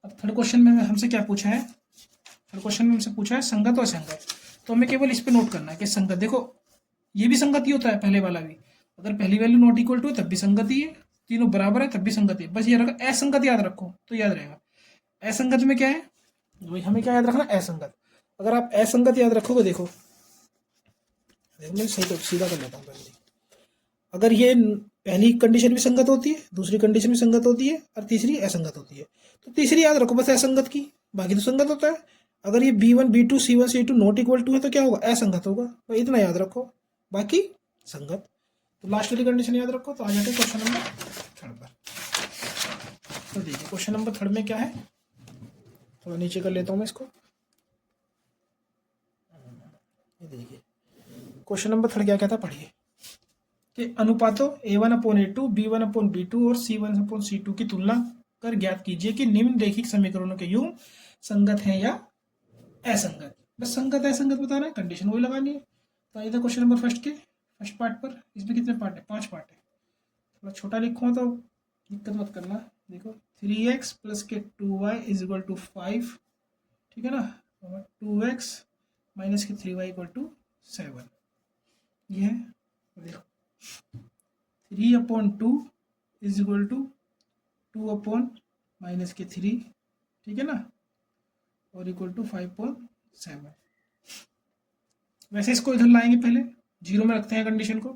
S1: अब 3rd क्वेश्चन में हमसे क्या पूछा है, 3rd क्वेश्चन में हमसे पूछा है संगत और असंगत। तो हमें केवल इस पे नोट करना है कि संगत, देखो ये भी संगत ही होता है, पहले वाला भी, अगर पहली वैल्यू नॉट इक्वल टू है तब भी संगत ही है, तीनों बराबर है तब भी संगत है। बस ये रखा असंगत याद रखो तो याद रहेगा। असंगत में क्या है, वही हमें क्या याद रखना, असंगत। अगर आप असंगत याद रखोगे, देखो मैं सही तो सीधा कर लेता हूँ पहले। अगर ये पहली कंडीशन भी संगत होती है, दूसरी कंडीशन भी संगत होती है, और तीसरी असंगत होती है, तो तीसरी याद रखो बस असंगत की, बाकी तो संगत होता है। अगर ये B1 B2 C1 C2 not equal to है तो क्या होगा, असंगत होगा, तो इतना याद रखो, बाकी संगत। तो लास्ट वाली कंडीशन याद रखो। तो आ जाते हैं क्वेश्चन नंबर 3 पर। तो देखिए क्वेश्चन नंबर 3 में क्या है, थोड़ा नीचे कर लेता हूँ मैं इसको। ये देखिए क्वेश्चन नंबर 3 क्या कहता है, पढ़िए कि अनुपातों A1/A2 B1/B2 और C1/C2 की तुलना कर ज्ञात कीजिए कि निम्न रैखिक समीकरणों के युग्म संगत हैं या असंगत। बस संगत असंगत बताना है, कंडीशन वही लगानी है। तो आइए क्वेश्चन नंबर फर्स्ट पार्ट पर। इसमें कितने पार्ट है, 5 पार्ट है। थोड़ा छोटा लिखो तो दिक्कत मत करना। देखो 3x प्लस के 2y इज इक्वल टू 5, ठीक है ना, और 2x माइनस के 3y इक्वल टू 7, ये है। देखो 3/2 इज इक्वल टू 2/माइनस के 3, ठीक है ना, और इक्वल टू 5/7। वैसे इसको इधर लाएंगे, पहले 0 में रखते हैं कंडीशन को,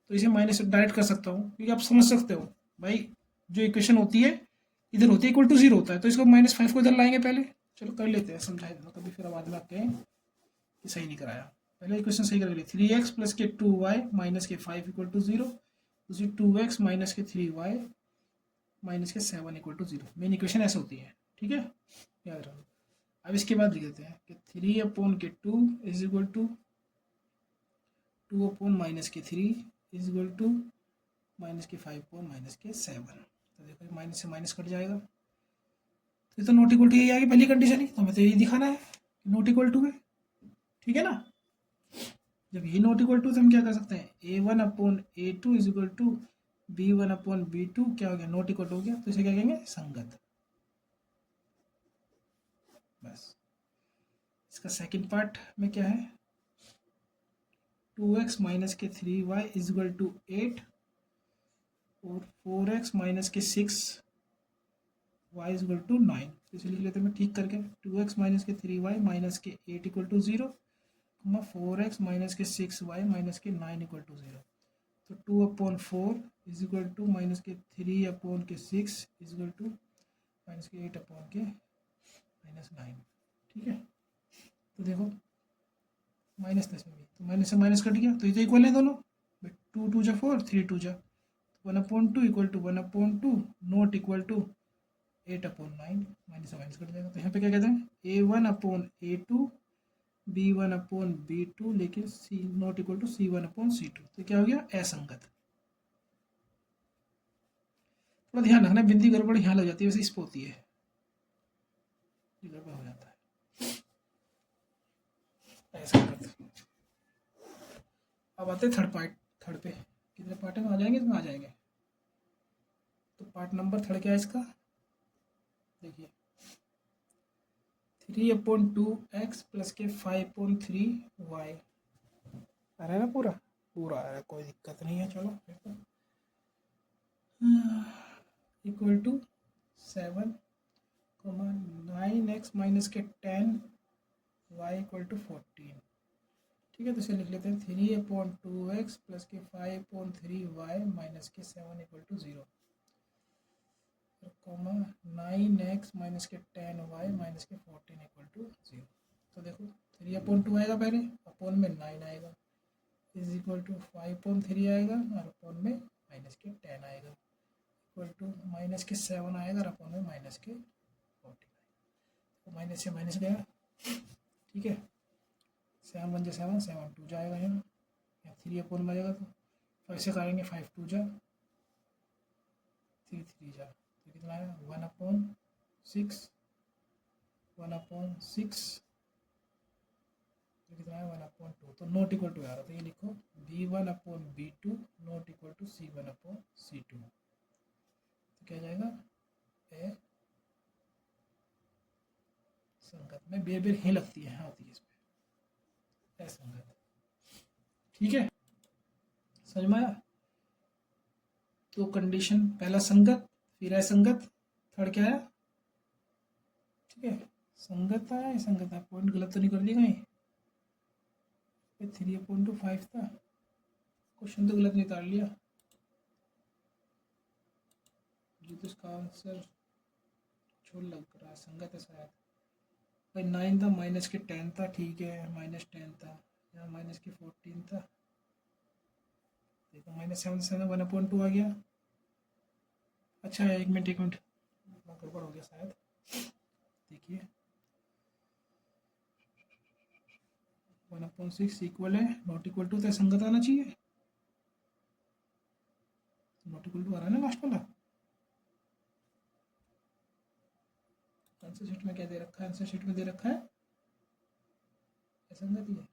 S1: तो इसे माइनस डायरेक्ट कर सकता हूँ, क्योंकि आप समझ सकते हो भाई, जो इक्वेशन होती है इधर होती है इक्वल टू 0 होता है, तो इसको -5 को इधर लाएंगे पहले। चलो कर लेते हैं, समझा देना, कभी फिर बाद में आके कि सही नहीं कराया। पहले इक्वेशन सही कर लिए, 3x प्लस के 2y माइनस के 5 इक्वल टू 0, दूसरी 2x माइनस के 3y माइनस के 7 इक्वल टू 0। मेन इक्वेशन ऐसे होती है, ठीक है, याद रखो। अब इसके बाद लिख देते हैं कि 3/2 इज इक्वल टू 2/माइनस के 3 इज इक्वल टू माइनस के 5/माइनस के 7। तो देखो माइनस से माइनस कट जाएगा, तो ये तो नॉट इक्वल टू यही आएगी पहली कंडीशन ही, तो हमें तो यही दिखाना है नॉट इक्वल टू है, ठीक है ना। जब ये नॉट इक्वल टू तो हम क्या कर सकते हैं, A1/A2 is equal to B1/B2 क्या हो गया, नॉट इक्वल हो गया, तो इसे क्या कहेंगे, संगत। बस इसका सेकंड पार्ट में क्या है, 2x माइनस के 3y इज इक्वल टू 8 और 4x माइनस के 6y इज इक्वल टू 9। इसे लिख लेते हैं मैं ठीक करके, 2x माइनस के 3y माइनस के 8 इक्वल टू 0, 4x माइनस के 6y माइनस के 9 इक्वल टू 0। तो 2/4 इज इक्वल टू माइनस के 3/6 इज इक्वल टू माइनस के 8/-9, ठीक है। तो देखो माइनस में भी, तो माइनस से माइनस कट गया, तो ये तो इक्वल है दोनों, 2 2 जा 4, 3 2 जा 1/2 equal to 1/2 not equal to 8/9, minus से माइनस कट जाएगा। तो यहाँ पे क्या कहते हैं, A1/A2 B1/B2 लेकिन C not equal to C1/C2, तो क्या हो गया, असंगत। थोड़ा ध्यान रखना, बिंदी गड़बड़ यहाँ लग जाती है, वैसे इस पर होती है, गड़बड़ हो जाता है असंगत। अब आते हैं थर्ड पे, कितने पार्ट में आ जाएंगे, इसमें आ जाएंगे। तो पार्ट नंबर थर्ड क्या है इसका, देखिए 3/2x प्लस के 5/3y आ रहा है ना, पूरा पूरा आ रहा है, कोई दिक्कत नहीं है। चलो इक्वल टू 7,9x माइनस के 10y इक्वल टू 14। ठीक है, तो इसे लिख लेते हैं 3/2x प्लस के 5/3y माइनस के 7 equal to 0, comma 9x minus के 10y माइनस के 14 इक्वल टू 0। तो देखो 3/2 आएगा पहले, अपॉन में 9 आएगा, इज इक्वल टू 5/3 आएगा और अपॉन में माइनस के 10 आएगा, इक्वल टू माइनस के 7 आएगा और अपॉन में माइनस के 14 आएगा। तो माइनस से माइनस गया, ठीक है, 7 1 7, 7 2 जाएगा यहाँ, 3/, में जाएगा तो 5 से करेंगे, 5 2 जा, 3 3 जा, तो कितना आएगा 1/6, 1/6 तो कितना है 1/2। तो नॉट इक्वल टू आ रहा, तो ये लिखो B1/B2 not equal to C1/C2। तो क्या जाएगा ए संगत में बेर ही लगती है, हाँ होती है इसमें असंगत। ठीक है, समझ में आया। तो कंडीशन पहला संगत, फिर असंगत, थर्ड क्या है, ठीक है संगत है, संगत है, पॉइंट गलत तो नहीं कर दिया कहीं, 3/5 था, क्वेश्चन तो गलत निकाल लिया, ये तो इसका आंसर छोड़ लग रहा है, संगत है शायद भाई। 9 था, माइनस के 10 था, ठीक है -10 था, यहाँ माइनस के 14 था, देखो -7 से 1/2 आ गया। अच्छा है, एक मिनट गड़बड़ हो गया शायद, देखिए 1/6 इक्वल है, नॉट इक्वल टू, तो संगत आना चाहिए, नॉट इक्वल टू आ रहा है ना लास्ट वाला। आंसर शीट में क्या दे रखा है, आंसर शीट में दे रखा है असंगत ही है।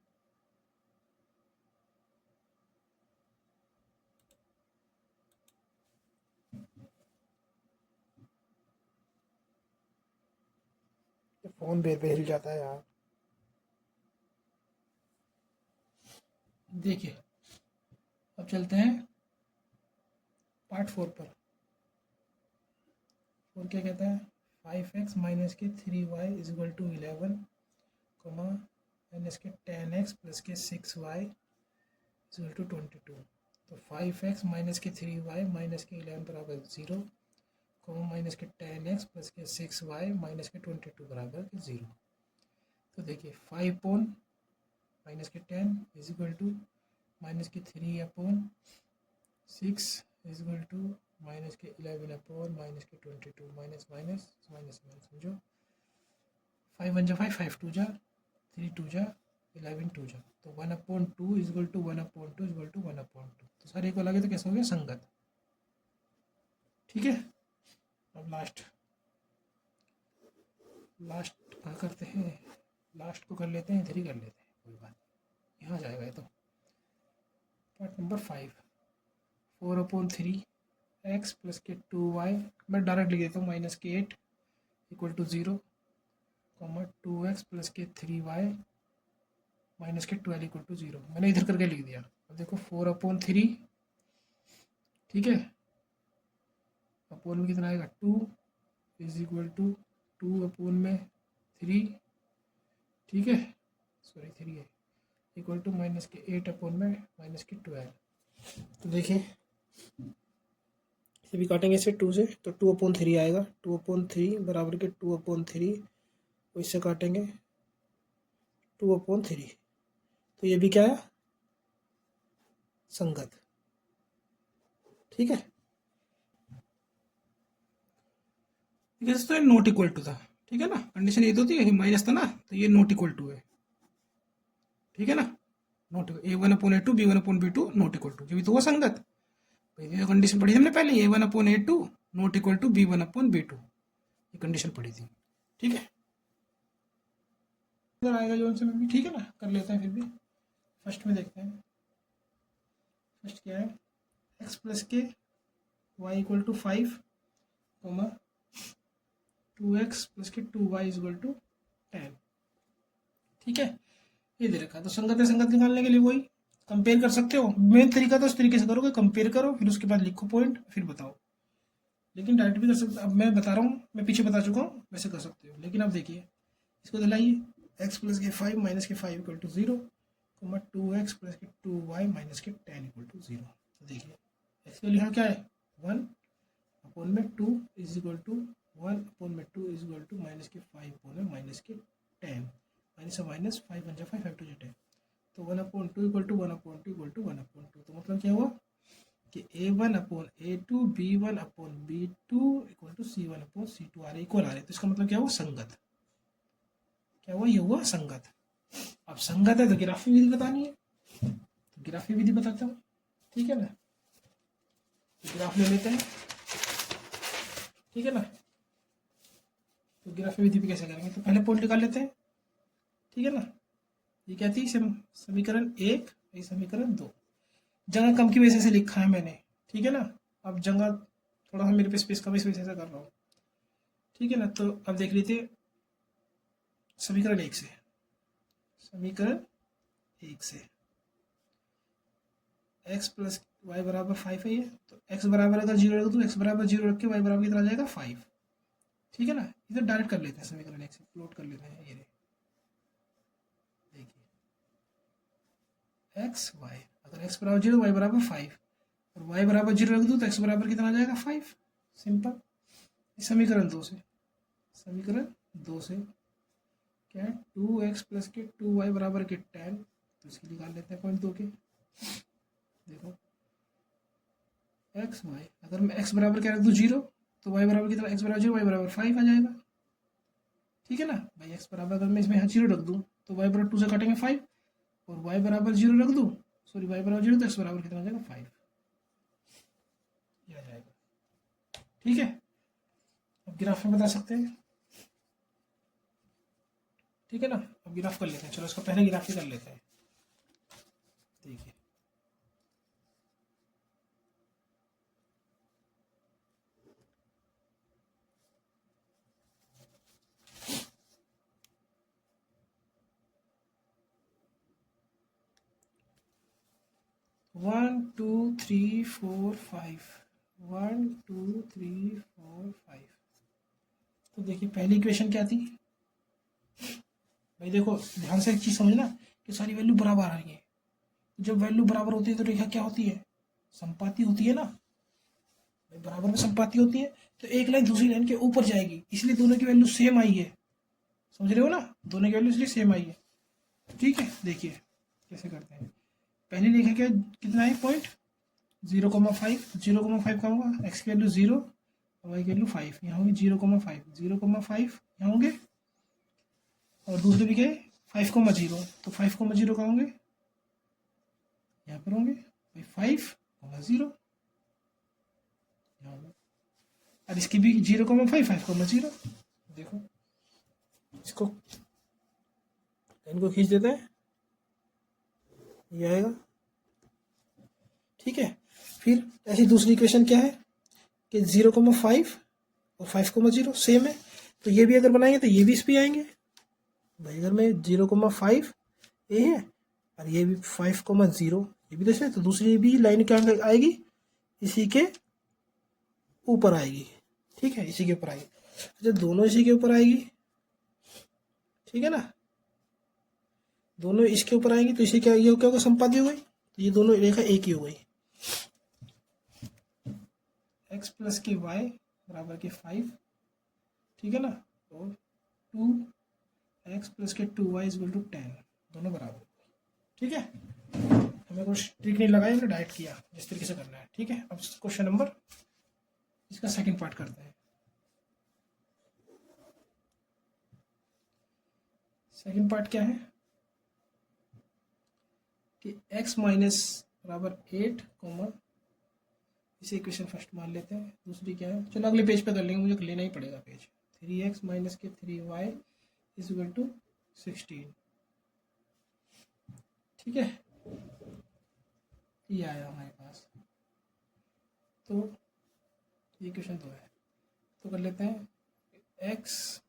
S1: फोन बेर हिल जाता है यार। देखिए अब चलते हैं पार्ट 4 पर। 4 क्या कहता है, 5x माइनस के 3y is equal to 11, comma minus के 10x प्लस के 6y इज इक्वल टू 22। तो 5x माइनस के 3y माइनस के 11 बराबर 0, कॉमा माइनस के 10x प्लस के 6y माइनस के 22 बराबर 0। तो देखिए 5 अपॉन माइनस के 10 इज इक्वल टू माइनस के 3/6 इज इक्वल टू माइनस के 11 अपॉन माइनस के 22, माइनस माइनस माइनस माइनस, समझो 5 1 जा 5, 5 2 जा, 3 2 जा, 11 2 जा, तो 1/2 is equal to 1/2 is equal to 1/2। तो सारे को लगे तो कैसे हो गया, संगत। ठीक है, अब लास्ट कहाँ करते हैं, लास्ट को कर लेते हैं, इधर ही कर लेते हैं, कोई बात नहीं, यहाँ जाएगा ये तो। पार्ट नंबर 5, 4/3 x प्लस के 2y, मैं डायरेक्ट लिख देता हूँ, माइनस के 8 equal to 0, comma 2x plus के 3y माइनस के 12 इक्वल टू 0, मैंने इधर करके लिख दिया। अब देखो 4/3, ठीक है, अपॉन में कितना आएगा 2 इज इक्वल टू 2/3, ठीक है सॉरी 3 है, इक्वल टू माइनस के 8 अपॉन में माइनस के 12। तो देखिए इसे भी काटेंगे इसे 2 से, तो 2/3 आएगा, 2/3 बराबर के 2/3, तो इससे काटेंगे 2/3, तो ये भी क्या है, संगत। ठीक है, तो ये नॉट इक्वल टू था, ठीक है ना, कंडीशन ये तो थी, ये माइनस था ना, तो ये नॉट इक्वल टू है, ठीक है ना, not A1/A2 B1/B2 not equal to, ये तो हुआ संगत। ये कंडीशन पढ़ी थी हमने पहले, A1/A2 not equal to B1/B2, ये कंडीशन पढ़ी थी। ठीक है, इधर आएगा जो आंसर में भी, ठीक है ना, कर लेते हैं फिर भी। फर्स्ट में देखते हैं, फर्स्ट क्या है, x प्लस के y equal to 5 comma 2x plus के 2y इजल टू 10। ठीक है, ये दे रखा है। तो संगत है, संगत निकालने के लिए वही कंपेयर कर सकते हो। मेन तरीका तो इस तरीके से करोगे, कंपेयर करो फिर उसके बाद लिखो पॉइंट फिर बताओ। लेकिन डायरेक्ट भी कर सकते, अब मैं बता रहा हूँ, मैं पीछे बता चुका हूँ, वैसे कर सकते हो। लेकिन अब देखिए इसको दिलाइए, एक्स प्लस के 5 माइनस के 5 इक्वल टू 0, 2x प्लस के 2y माइनस के 10 इक्वल टू 0। तो देखिए एक्स वैल्यू यहाँ क्या है 1 अपॉन में 2 इज इक्वल टू 1 अपॉन में 2 इज इक्वल टू माइनस के 5 अपॉन में माइनस के 10, माइनस माइनस 5 बन जाए 5 टू 10। तो 1 upon 2 equal to 1 upon 2 equal to 1 upon 2। तो मतलब क्या हुआ कि a1 upon a2 b1 upon b2 equal to c1 upon c2 आ रहे, इक्वल आ रहे। तो इसका मतलब क्या हुआ संगत। क्या हुआ, ये हुआ संगत। अब संगत है तो ग्राफी विधि बतानी है, तो ग्राफी विधि बताता हूँ। ठीक है ना, तो ग्राफ ले लेते हैं। ठीक है ना, तो ग्राफी विधि पे कैसे करेंगे, तो पहले पॉइंट निकाल लेते हैं। ठीक है ना, ये क्या थी समीकरण 1, ये समीकरण 2। जगह कम की वजह से लिखा है मैंने। ठीक है ना, अब जगह थोड़ा सा मेरे पे स्पेस कम, इस वजह से कर रहा हूँ। ठीक है ना, तो अब देख लीजिए समीकरण 1 से, समीकरण 1 से x प्लस वाई बराबर 5 है ये। तो x बराबर अगर 0 रख दूँ, x बराबर 0 रख के y बराबर कितना आ जाएगा 5। ठीक है ना, इधर डायरेक्ट कर लेते हैं, समीकरण 1 से प्लॉट कर लेते हैं। ये देखिए x y, अगर x बराबर 0 y बराबर 5 और y बराबर 0 रख दूँ तो x बराबर कितना आ जाएगा 5। सिंपल। समीकरण 2 से, समीकरण 2 से क्या है 2x प्लस के 2y बराबर के 10। तो इसके निकाल लेते हैं पॉइंट 2 के। देखो एक्स वाई, अगर मैं एक्स बराबर क्या रख दूँ 0 तो वाई बराबर कितना, एक्स बराबर 0 वाई बराबर 5 आ जाएगा। ठीक है ना भाई, एक्स बराबर अगर मैं इसमें यहाँ 0 रख दूँ तो वाई बराबर 2 से काटेंगे 5, और वाई बराबर 0 रख दूँ, सॉरी वाई बराबर 0 तो एक्स बराबर कितना आ जाएगा 5, ये आ जाएगा। ठीक है, अब ग्राफ में बता सकते हैं। ठीक है ना, अब ग्राफ कर लेते हैं। चलो इसका पहले ग्राफ ही कर लेते हैं। देखिए 1 2 3 4 5, 1 2 3 4 5। तो देखिए पहली इक्वेशन क्या थी भाई, देखो ध्यान से एक चीज समझना कि सारी वैल्यू बराबर आ रही है। जब वैल्यू बराबर होती है तो रेखा क्या होती है, संपाती होती है ना भाई, बराबर में संपाती होती है। तो एक लाइन दूसरी लाइन के ऊपर जाएगी, इसलिए दोनों की वैल्यू सेम आई है। समझ रहे हो ना, दोनों की वैल्यू इसलिए सेम आई है। ठीक है, देखिए कैसे करते हैं। पहली रेखा क्या कितना है पॉइंट 0,5, 0,5 का होगा, एक्स की वैल्यू 0 और वाई की वैल्यू 5, यहाँ होगी 0,5, 0,5 यहाँ होंगे। और दूसरे भी क्या है 5,0, तो 5,0 का होंगे यहाँ पर होंगे भाई 5,0 यहाँ होंगे। और इसकी भी 0,5, 5,0। देखो इसको, इनको खींच देते हैं, ये आएगा। ठीक है, फिर ऐसी दूसरी इक्वेशन क्या है कि 0,5 और 5,0 सेम है, तो ये भी अगर बनाएंगे तो ये भी इस पे आएंगे भाई। अगर मैं 0,5 ये है और ये भी 5,0 ये भी देखें, तो दूसरी भी लाइन क्या आएगी, इसी के ऊपर आएगी। ठीक है, इसी के ऊपर आएगी। अच्छा दोनों इसी के ऊपर आएगी, ठीक है ना, दोनों इसके ऊपर आएंगी तो इसे क्या, ये क्या होगा संपाती हो गई, तो ये दोनों रेखा एक ही हो गई। एक्स प्लस के वाई बराबर के 5, ठीक है ना, और 2x प्लस के 2y इक्वल टू 10, दोनों बराबर। ठीक है, हमें कुछ ट्रिक नहीं लगाया, हमने डायरेक्ट किया जिस तरीके से करना है। ठीक है, अब क्वेश्चन नंबर, इसका सेकंड पार्ट करते हैं। सेकंड पार्ट क्या है कि x माइनस बराबर 8, इसे इक्वेशन फर्स्ट मान लेते हैं। दूसरी क्या है, चलो अगले पेज पे कर लेंगे, मुझे लेना ही पड़ेगा पेज। 3x माइनस के 3y इज इक्वल टू 16। ठीक है, ये आया हमारे पास, तो ये क्वेश्चन 2 है। तो कर लेते हैं एक्स,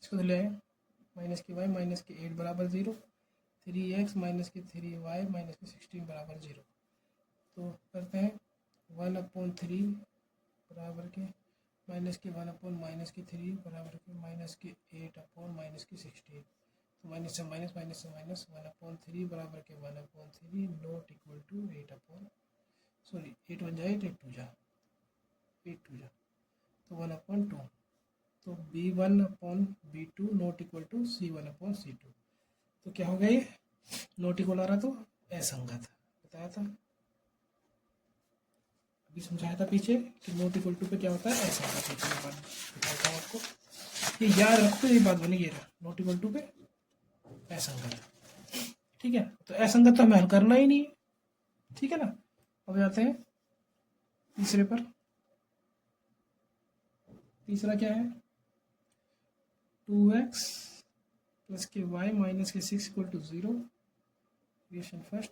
S1: इसको तो ले आए माइनस की वाई माइनस की 8 बराबर 0, 3x माइनस की 3y माइनस की 16 बराबर 0। तो करते हैं 1/3 बराबर के माइनस की 1/-3 बराबर के माइनस की 8/-16। तो माइनस से माइनस 1/3 बराबर के 1/3 नॉट इक्वल टू 8 1 जाए 8 2 जा तो 1/2। तो B1/B2 not equal to C1/C2। तो क्या हो गया ये नॉट इक्वल आ रहा तो असंगत बताया था, अभी समझाया था पीछे कि नॉट इक्वल टू पे क्या होता है असंगत होता है। बात बताता हूँ आपको, ये याद रखो, ये बात बनी, ये रहा नॉट इक्वल टू पे असंगत। ठीक है, तो असंगत तो हमें हल करना ही नहीं है, ठीक है ना। अब जाते हैं तीसरे पर। तीसरा क्या है 2x प्लस के y माइनस के 6 इक्वल टू 0, इक्वेशन फर्स्ट।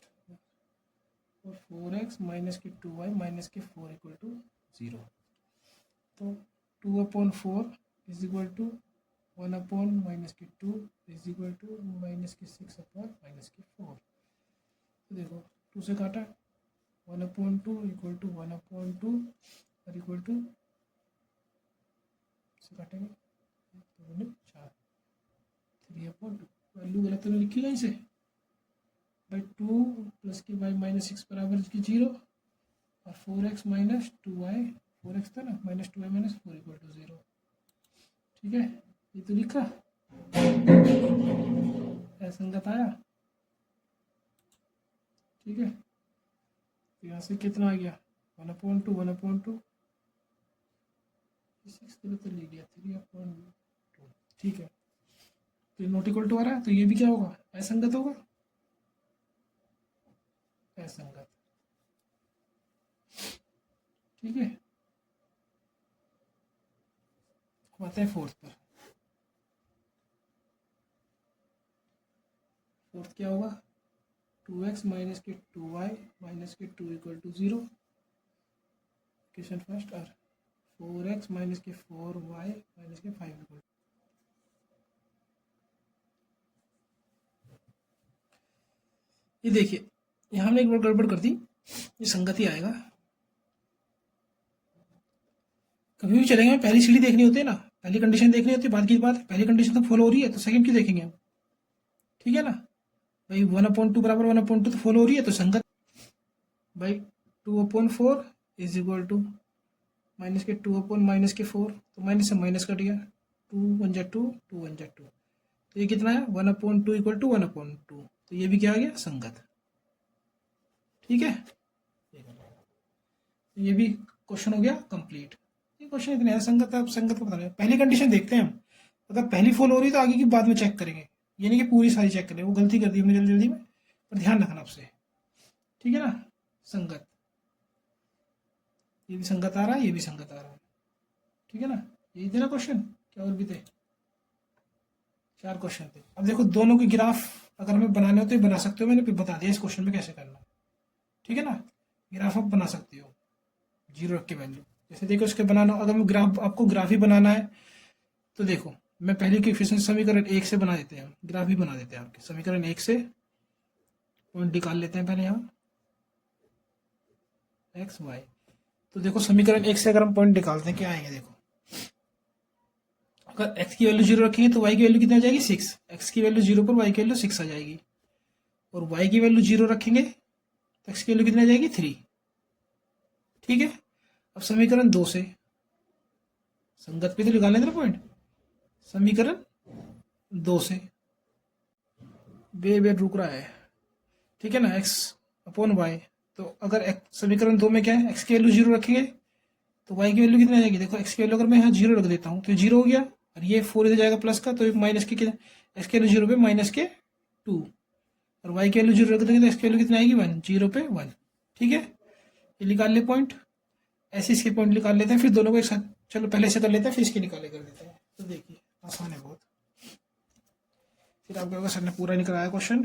S1: और 4x माइनस के 2y माइनस के 4 इक्वल टू 0। तो 2/4 is equal to 1/-2 is equal to minus के 6/-4। तो देखो 2 से काटा 1/2 इक्वल टू 1/2 और इक्वल टू से काटेंगे तो 4 3/2। वैल्यू गलत तो नहीं लिखी कहीं से बाई 2 प्लस की वाई माइनस 6 बराबर की 0 और 4x माइनस 2y, 4x था ना minus 2y minus 4 equal to 0। ठीक है, ये तो लिखा असंगत आया। ठीक है, तो यहाँ से कितना आ गया 1/2 6 तो ले लिया 3/2। ठीक है, तो नॉट इक्वल टू आ रहा है, तो ये भी क्या होगा असंगत होगा, असंगत। ठीक है, अब आते हैं फोर्थ पर। फोर्थ क्या होगा 2x माइनस के 2y माइनस के 2 इक्वल टू 0, इक्वेशन फर्स्ट। और 4x माइनस के 4y माइनस के 5 इक्वल। ये देखिए यहाँ हमने एक बार गड़बड़ कर दी, ये संगति आएगा। कभी भी चलेंगे पहली सीढ़ी देखनी होती है ना, पहली कंडीशन देखनी होती है, बाद की बात पहली कंडीशन तो फॉलो हो रही है तो सेकंड क्यों देखेंगे हम। ठीक है ना भाई 1/2 बराबर 1/2 तो फॉलो हो रही है तो संगत। भाई 2/4 इज इक्वल टू माइनस के 2/-4, तो माइनस से माइनस कट गया 2 1 जा 2 2 1 जा 2, तो ये कितना है 1/2 इक्वल टू 1/2, तो ये भी क्या आ गया संगत। ठीक है, ये भी क्वेश्चन हो गया कंप्लीट। ये क्वेश्चन इतने असंगत है, अब संगत को बताना है। पहली कंडीशन देखते हैं हम, अगर पहली फॉलो हो रही है तो आगे की बाद में चेक करेंगे, ये नहीं कि पूरी सारी चेक करें, वो गलती कर दी हमने जल्दी जल्दी में, पर ध्यान रखना आपसे। ठीक है ना, संगत, ये भी संगत आ रहा है, ये भी संगत आ रहा है। ठीक है ना, यही थे ना क्वेश्चन, क्या और भी थे 4 क्वेश्चन थे। अब देखो दोनों के ग्राफ अगर हमें बनाने हो तो बना सकते हो, मैंने फिर बता दिया इस क्वेश्चन में कैसे करना। ठीक है ना, ग्राफ आप बना सकते हो जीरो रख के वैल्यू, जैसे देखो इसके बनाना, अगर मैं ग्राफ आपको ग्राफ ही बनाना है तो देखो मैं पहले की एफिशिएंसी समीकरण 1 से बना देते हैं, ग्राफ ही बना देते हैं आपके समीकरण 1 से। पॉइंट निकाल लेते हैं पहले यहाँ एक्स वाई। तो देखो समीकरण 1 से अगर हम पॉइंट निकालते हैं क्या आएंगे, देखो अगर x की वैल्यू 0 रखेंगे तो y की वैल्यू कितनी आ जाएगी 6, x की वैल्यू 0 पर y की वैल्यू 6 आ जाएगी, और y की वैल्यू 0 रखेंगे तो x की वैल्यू कितनी आ जाएगी 3। ठीक है, अब समीकरण 2 से संगत पे तो निकालने देना पॉइंट, समीकरण 2 से बे रुक रहा है। ठीक है ना, x/y, तो अगर समीकरण 2 में क्या है x की वैल्यू 0 रखेंगे तो y की वैल्यू कितनी आ जाएगी, देखो x की वैल्यू अगर मैं यहाँ 0 रख देता हूँ तो 0 हो गया, और ये 4 इधर जाएगा प्लस का, तो माइनस के x की वैल्यू 0 पे माइनस के 2, और y की वैल्यू 0 रख देंगे तो x की वैल्यू कितनी आएगी 1, 0 पे 1। ठीक है, ये निकाल ले पॉइंट, ऐसे इसके पॉइंट निकाल लेते हैं, फिर दोनों को एक साथ, चलो पहले से कर लेते हैं फिर इसके निकाले कर देते हैं। तो देखिए आसान है बहुत, फिर आपको अगर सर ने पूरा नहीं कराया क्वेश्चन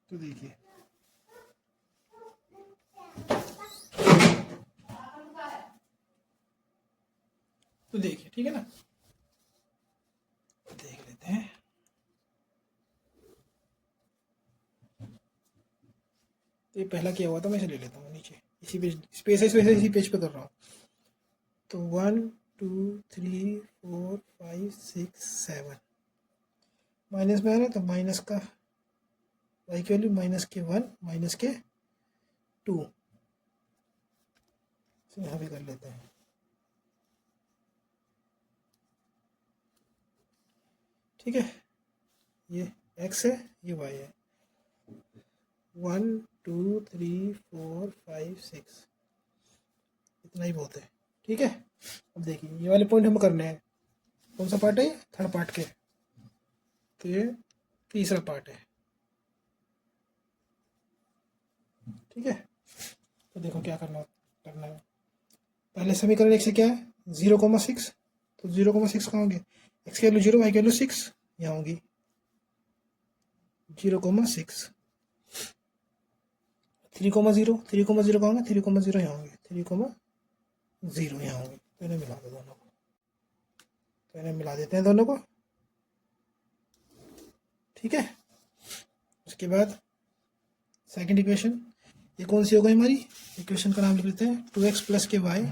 S1: तो देखिए तो देखिए, ठीक है ना, देख लेते हैं। तो ये पहला क्या हुआ था, मैं इसे ले लेता हूँ नीचे, इसी पेज स्पेस है, स्पेस इसी पेज पे कर रहा हूँ। तो 1 2 3 4 5 6 7 माइनस में आ रहा है, तो माइनस का वाई की वैल्यू माइनस के 1 माइनस के 2 तो यहाँ भी कर लेते हैं। ठीक है, ये x है, ये y है। 1 2 3 4 5 6 इतना ही बहुत है। ठीक है, अब देखिए ये वाले पॉइंट हम करने हैं। कौन सा पार्ट है ये? थर्ड पार्ट के, तो ये तीसरा पार्ट है। ठीक है, तो देखो क्या करना है। पहले समीकरण एक से क्या है, 0,6, तो 0,6 कहाँ होंगे, एक्स की वैल्यू 0 वाई की वैल्यू 6 यहाँ होगी 0,6। 3,0 3,0 कहाँ होंगे, 3,0 यहाँ होंगे, 3,0 यहाँ होंगे। तो इन्हें मिला दो दोनों को, तो इन्हें मिला देते हैं दोनों को। ठीक है, उसके बाद सेकंड इक्वेशन, ये कौन सी हो गई हमारी, इक्वेशन का नाम लिख लेते हैं 2x प्लस के वाई,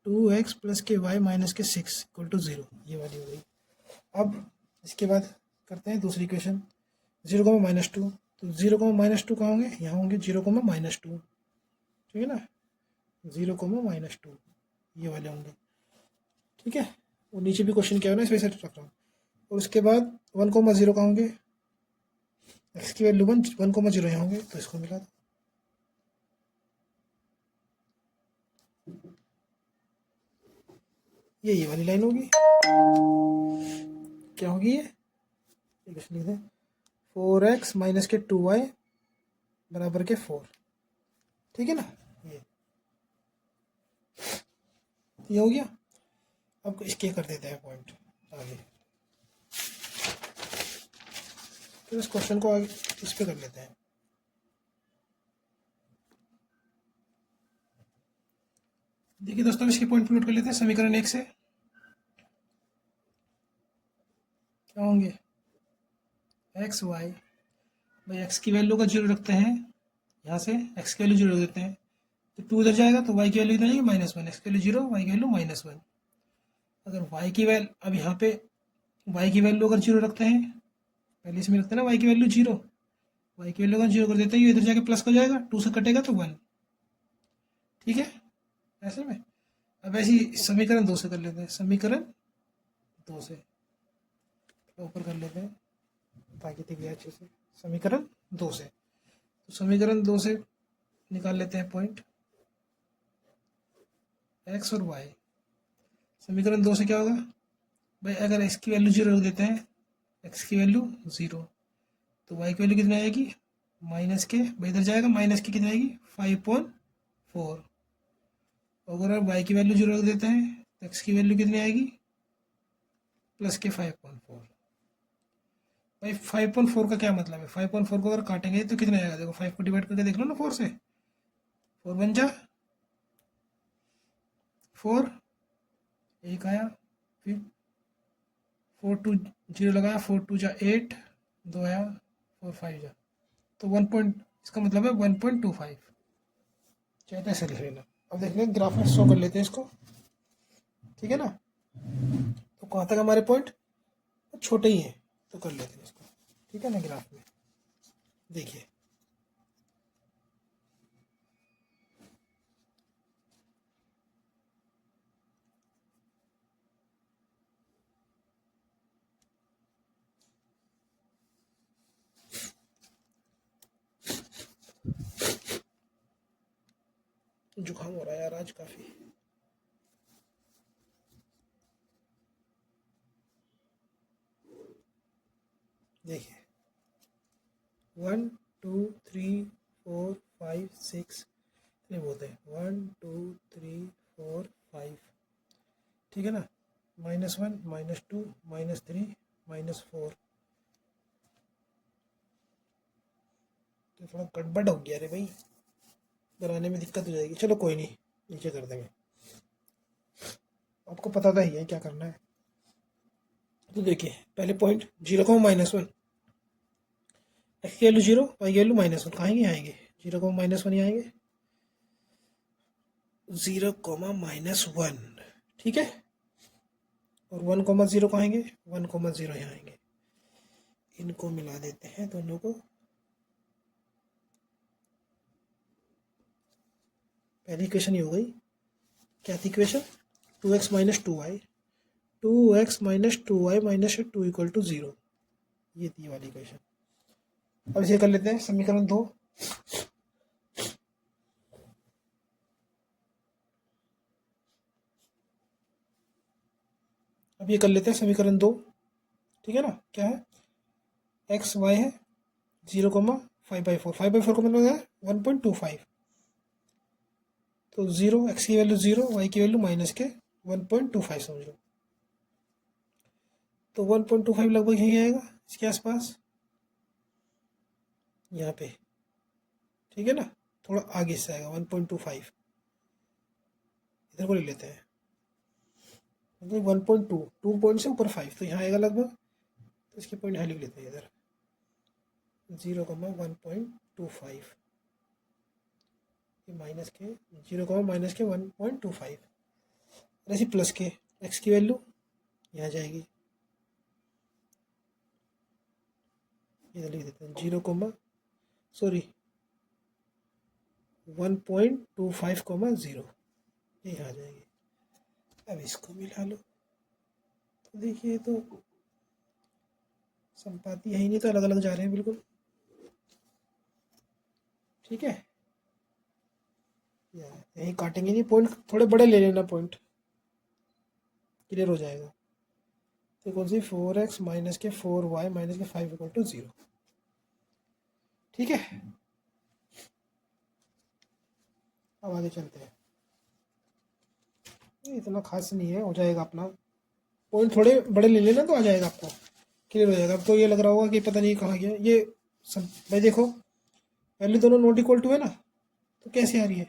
S1: 2x प्लस के वाई माइनस के 6 इक्वल टू 0, ये वाली हो गई। अब इसके बाद करते हैं दूसरी इक्वेशन, 0,-2, तो 0,-2 कहाँ होंगे, यहाँ होंगे 0,-2। ठीक है ना, 0,-2 ये वाले होंगे। ठीक है, और नीचे भी क्वेश्चन क्या हो रहा है, इस वजह से रख रहा हूँ। और उसके बाद 1,0 कहाँ होंगे, एक्स की वैल्यू 1,0 यहाँ होंगे, तो इसको मिला दो। ये वाली लाइन होगी, क्या होगी ये, लिख दें 4x माइनस के 2y बराबर के 4। ठीक है ना, ये हो गया। अब इसके कर देते हैं पॉइंट आगे, तो इस क्वेश्चन को आगे इस पे कर लेते हैं। देखिए दोस्तों, इसके पॉइंट नोट कर लेते हैं। समीकरण 1 से क्या होंगे, एक्स वाई, भाई एक्स की वैल्यू का 0 रखते हैं, यहाँ से एक्स की वैल्यू 0 देते हैं, तो 2 इधर जाएगा, तो वाई की वैल्यू इधर आएगी -1, एक्स की वैल्यू 0, वाई की वैल्यू -1। अगर वाई की वैल्यू, अब यहाँ पे वाई की वैल्यू अगर 0 रखते हैं, पहले इसमें रखते हैं ना वाई की वैल्यू 0, वाई की वैल्यू अगर 0 कर देते हैं, ये इधर जाके प्लस हो जाएगा, 2 से कटेगा तो 1। ठीक है, ऐसे में अब ऐसी समीकरण 2 से कर लेते हैं, समीकरण 2 से ऊपर कर लेते हैं ताकि दिखे अच्छे से। समीकरण 2 से, तो समीकरण 2 से निकाल लेते हैं पॉइंट एक्स और वाई। समीकरण 2 से क्या होगा भाई, अगर एक्स की वैल्यू 0 रख देते हैं, एक्स की वैल्यू 0, तो वाई की वैल्यू कितनी आएगी, माइनस के, भाई इधर जाएगा माइनस की, कितनी आएगी 5.4। अगर आप वाई की वैल्यू 0 रख देते हैं, तो एक्स की वैल्यू कितनी आएगी, प्लस के 5.4। भाई 5.4 का क्या मतलब है, 5.4 को अगर काटेंगे तो कितना आएगा, देखो 5 को डिवाइड करके देख लो ना 4 से, 4 बन जा 4, एक आया, फिर 4 2 0 लगाया, 4 2 जा 8, 2 आया, 4 5 जा, तो 1 पॉइंट, इसका मतलब है 1.25, चाहे ऐसे लिख लेना। अब देख लें ग्राफ में शो कर लेते हैं इसको। ठीक है ना, तो कहाँ तक हमारे पॉइंट छोटे ही हैं, तो कर लेते हैं इसको। ठीक है ना, ग्राफ में देखिए, जुकाम हो रहा है यार आज काफ़ी। देखिए 1 2 3 4 5 6 ये बोलते हैं 1 2 3 4 5। ठीक है ना, -1 -2 -3 -4, तो थोड़ा गड़बड़ हो गया रे भाई, बनाने में दिक्कत हो जाएगी। चलो कोई नहीं, नीचे कर देंगे। आपको पता था ही है क्या करना है। तो देखिए पहले पॉइंट 0,-1, एक्स की वैल्यू 0, वाई की वैल्यू -1, कहाँ आएंगे 0,-1 ही आएंगे, 0,-1, ठीक है। और 1,0 कहाँ आएंगे, 1,0 यहाँ आएंगे। इनको मिला देते हैं दोनों को। पहली इक्वेशन ये हो गई, क्या थी equation, 2x - 2y, 2x - 2y - 2 = 0, ये थी वाली इक्वेशन। अब इसे कर लेते हैं समीकरण 2। अब ये कर लेते हैं समीकरण 2, ठीक है ना। क्या है, एक्स वाई है 0,5/4, 5/4 का मतलब है 1.25, तो 0, एक्स की वैल्यू 0, वाई की वैल्यू -1.25 समझ लो। तो 1.25 लगभग यही आएगा, इसके आसपास, यहाँ पे, ठीक है ना। थोड़ा आगे से आएगा 1.25, इधर को ले लेते हैं, मतलब 1.2, 2 पॉइंट से ऊपर 5, तो यहाँ आएगा लगभग, तो इसके पॉइंट यहाँ लिख लेते हैं इधर 0,1.25, माइनस के 0,-1.25, ऐसे प्लस के एक्स की वैल्यू यहाँ जाएगी, इधर लिख देते हैं 1.25,0, ये यहाँ जाएगी। अब इसको मिला लो, तो देखिए तो संपाती यही नहीं, तो अलग अलग जा रहे हैं बिल्कुल, ठीक है। यही काटेंगे नहीं, पॉइंट थोड़े बड़े ले लेना, पॉइंट क्लियर हो जाएगा। तो कौन सी 4x - के 4y - के 5 = 0, ठीक है। अब आगे चलते हैं, ये इतना खास नहीं है, हो जाएगा अपना, पॉइंट थोड़े बड़े ले लेना तो आ जाएगा, आपको क्लियर हो जाएगा। अब तो ये लग रहा होगा कि पता नहीं कहाँ गया ये सब, भाई देखो वैल्यू दोनों नॉट इक्वल टू है ना, तो कैसे आ रही है,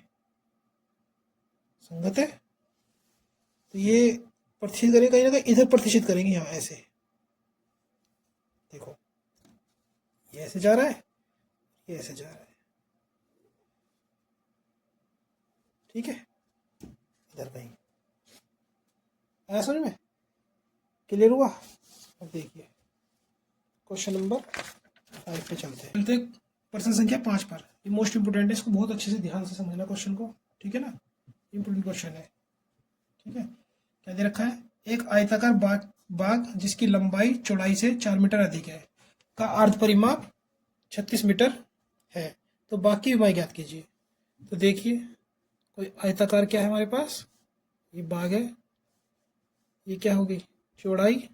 S1: संगत है, तो ये प्रतिशत करेंगे कहीं ना कहीं, इधर प्रतिशत करेंगे यहाँ ऐसे, देखो ये ऐसे जा रहा है, ये ऐसे जा रहा है, ठीक है, इधर कहीं आया समझ में, क्लियर हुआ। अब देखिए क्वेश्चन नंबर 5 पे चलते हैं, प्रश्न संख्या 5 पर, ये मोस्ट इंपोर्टेंट है, इसको बहुत अच्छे से ध्यान से समझना क्वेश्चन को, ठीक है ना, इंपोर्टेंट क्वेश्चन है, ठीक है। क्या दे रखा है, एक आयताकार बाग जिसकी लंबाई चौड़ाई से 4 मीटर अधिक है का अर्ध परिमाप 36 मीटर है, तो बाकी विमाएं ज्ञात कीजिए। तो देखिए कोई आयताकार क्या है हमारे पास, ये बाग है, ये क्या होगी चौड़ाई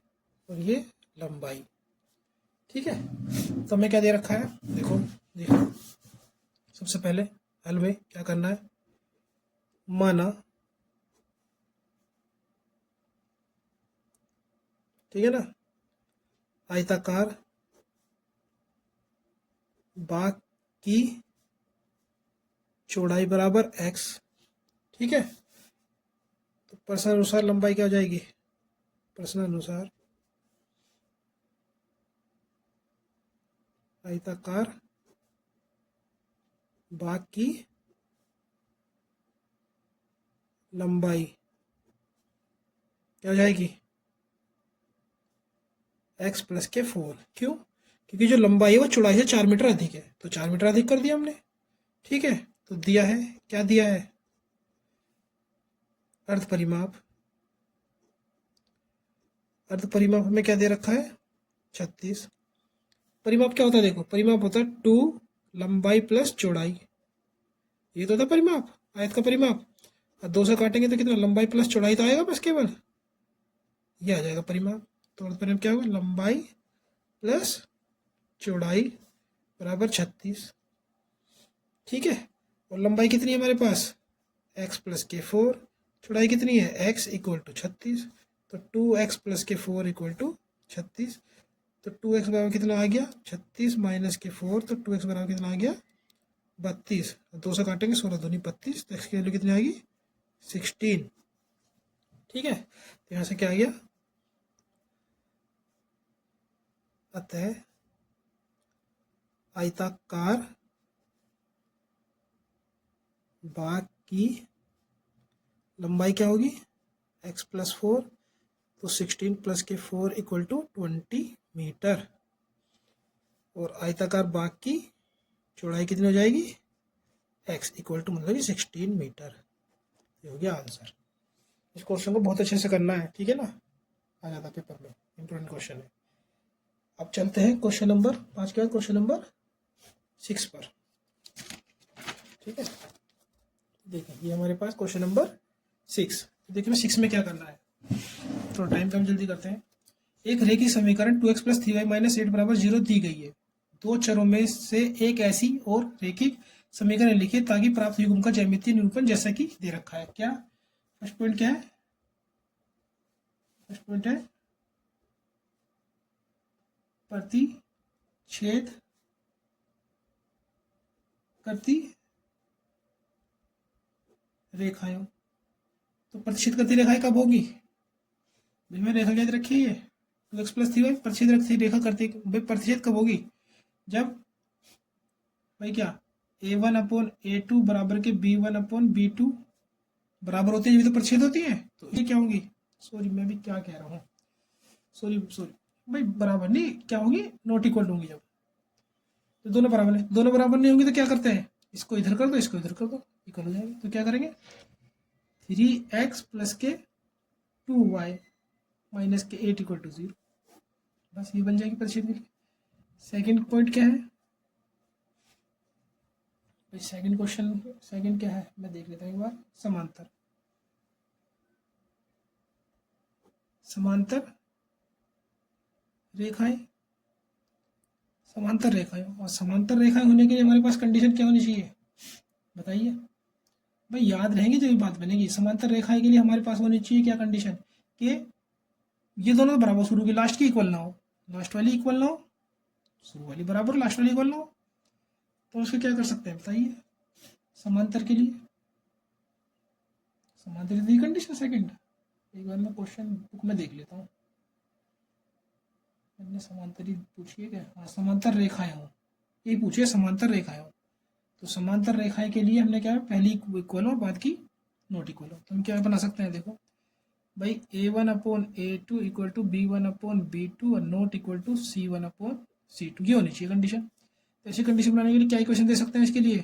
S1: और ये लंबाई, ठीक है। तो हमें क्या दे रखा है, देखो देखो, सबसे पहले हल में क्या करना है, माना, ठीक है ना, आयताकार बाग की चौड़ाई बराबर x, ठीक है। तो प्रश्न अनुसार लंबाई क्या हो जाएगी, प्रश्न अनुसार आयताकार बाग की लंबाई क्या हो जाएगी, x + के 4, क्यों, क्योंकि जो लंबाई है वो चौड़ाई से 4 मीटर अधिक है, तो 4 मीटर अधिक कर दिया हमने, ठीक है। तो दिया है, क्या दिया है, अर्ध परिमाप, अर्ध परिमाप हमें क्या दे रखा है 36। परिमाप क्या होता है, देखो परिमाप होता है 2 लंबाई + चौड़ाई, ये तो था परिमाप, आयत का परिमाप। और 2 से काटेंगे तो कितना, लंबाई + चौड़ाई तो आएगा बस केवल, ये आ जाएगा परिमाप। तो अर्ध परिमाप क्या होगा, लंबाई + चौड़ाई बराबर 36, ठीक है। और लंबाई कितनी है हमारे पास, x + के 4, चौड़ाई कितनी है x = 36, तो 2x + के 4 = 36, तो 2x बराबर कितना आ गया 36 - के 4, तो 2x बराबर कितना आ गया 32, 2 से काटेंगे 16 दूनी 32, तो x की वैल्यू कितनी आएगी 16, ठीक है, तो यहाँ से क्या आ गया, अतः आयताकार भाग की लंबाई क्या होगी, x + 4, तो 16 + के 4 = 20 मीटर, और आयताकार भाग की चौड़ाई कितनी हो जाएगी, x = मतलब कि 16 मीटर। ये हो गया आंसर। इस क्वेश्चन को बहुत अच्छे से करना है, ठीक है ना, आ जाता पेपर में, इंपॉर्टेंट क्वेश्चन है। अब चलते हैं क्वेश्चन नंबर 5 के बाद क्वेश्चन नंबर 6 पर, ठीक है। देखिए ये हमारे पास क्वेश्चन नंबर 6। देखिए मैं 6 में क्या करना है, थोड़ा टाइम कम जल्दी करते हैं। एक रेखीय समीकरण 2x + 3y - 8 = 0 दी गई है। दो चरों में से एक ऐसी और रेखिक समीकरण लिखिए ताकि प्राप्त युग्म का ज्यामितीय निरूपण जैसा कि दे रखा है। क्या फर्स्ट पॉइंट क्या है, फर्स्ट पॉइंट है प्रतिच्छेद करती रेखाएं। तो प्रतिच्छेद करती रेखाएं कब होगी, मैंने रेखा क्या रखी है, 2x + 3y प्रतिच्छेद रखती रेखा करती, भाई प्रतिच्छेद कब होगी, जब भाई क्या a1/a2 बराबर के b1/b2 बराबर होते हैं, ये भी तो प्रतिच्छेद होती है। तो ये क्या होंगी, सॉरी मैं भी क्या कह रहा हूँ, सॉरी भाई, बराबर नहीं क्या होंगी, नॉट इक्वल होंगी। जब तो दोनों बराबर है, दोनों बराबर नहीं होंगी तो क्या करते हैं, इसको इधर कर दो, इसको इधर कर दो, इक्वल हो जाएगी। तो क्या करेंगे, 3x + के 2y - के 8 = 0, बस ये बन जाएगी प्रतिच्छेद की। सेकंड पॉइंट क्या है भाई, सेकंड क्वेश्चन, सेकंड क्या है मैं देख लेता हूँ एक बार, समांतर, समांतर रेखाएं, समांतर रेखाएं, और समांतर रेखाएं होने के लिए हमारे पास कंडीशन क्या होनी चाहिए, बताइए भाई, याद रहेंगे जब बात बनेगी। समांतर रेखाएं के लिए हमारे पास होनी चाहिए क्या कंडीशन, कि ये दोनों तो बराबर शुरू की लास्ट की इक्वल ना हो, लास्ट वाली इक्वल ना हो, शुरू वाली बराबर लास्ट वाली इक्वल ना हो। तो उसको क्या कर सकते हैं बताइए, समांतर के लिए, समांतर दी कंडीशन सेकंड, एक बार मैं क्वेश्चन बुक में देख लेता हूँ, मैंने समांतरी पूछी है क्या, हाँ समांतर रेखाएं हो, ये पूछिए समांतर रेखाएं हो। तो समांतर रेखाएं के लिए हमने क्या है, पहली इक्वल हो बाद की नॉट इक्वल हो। तो हम क्या बना सकते हैं, देखो भाई a1/a2 = b1/b2 और नॉट इक्वल टू c1/c2, ये होनी चाहिए कंडीशन। तो ऐसी कंडीशन बनाने के लिए क्या इक्वेशन दे सकते हैं इसके लिए,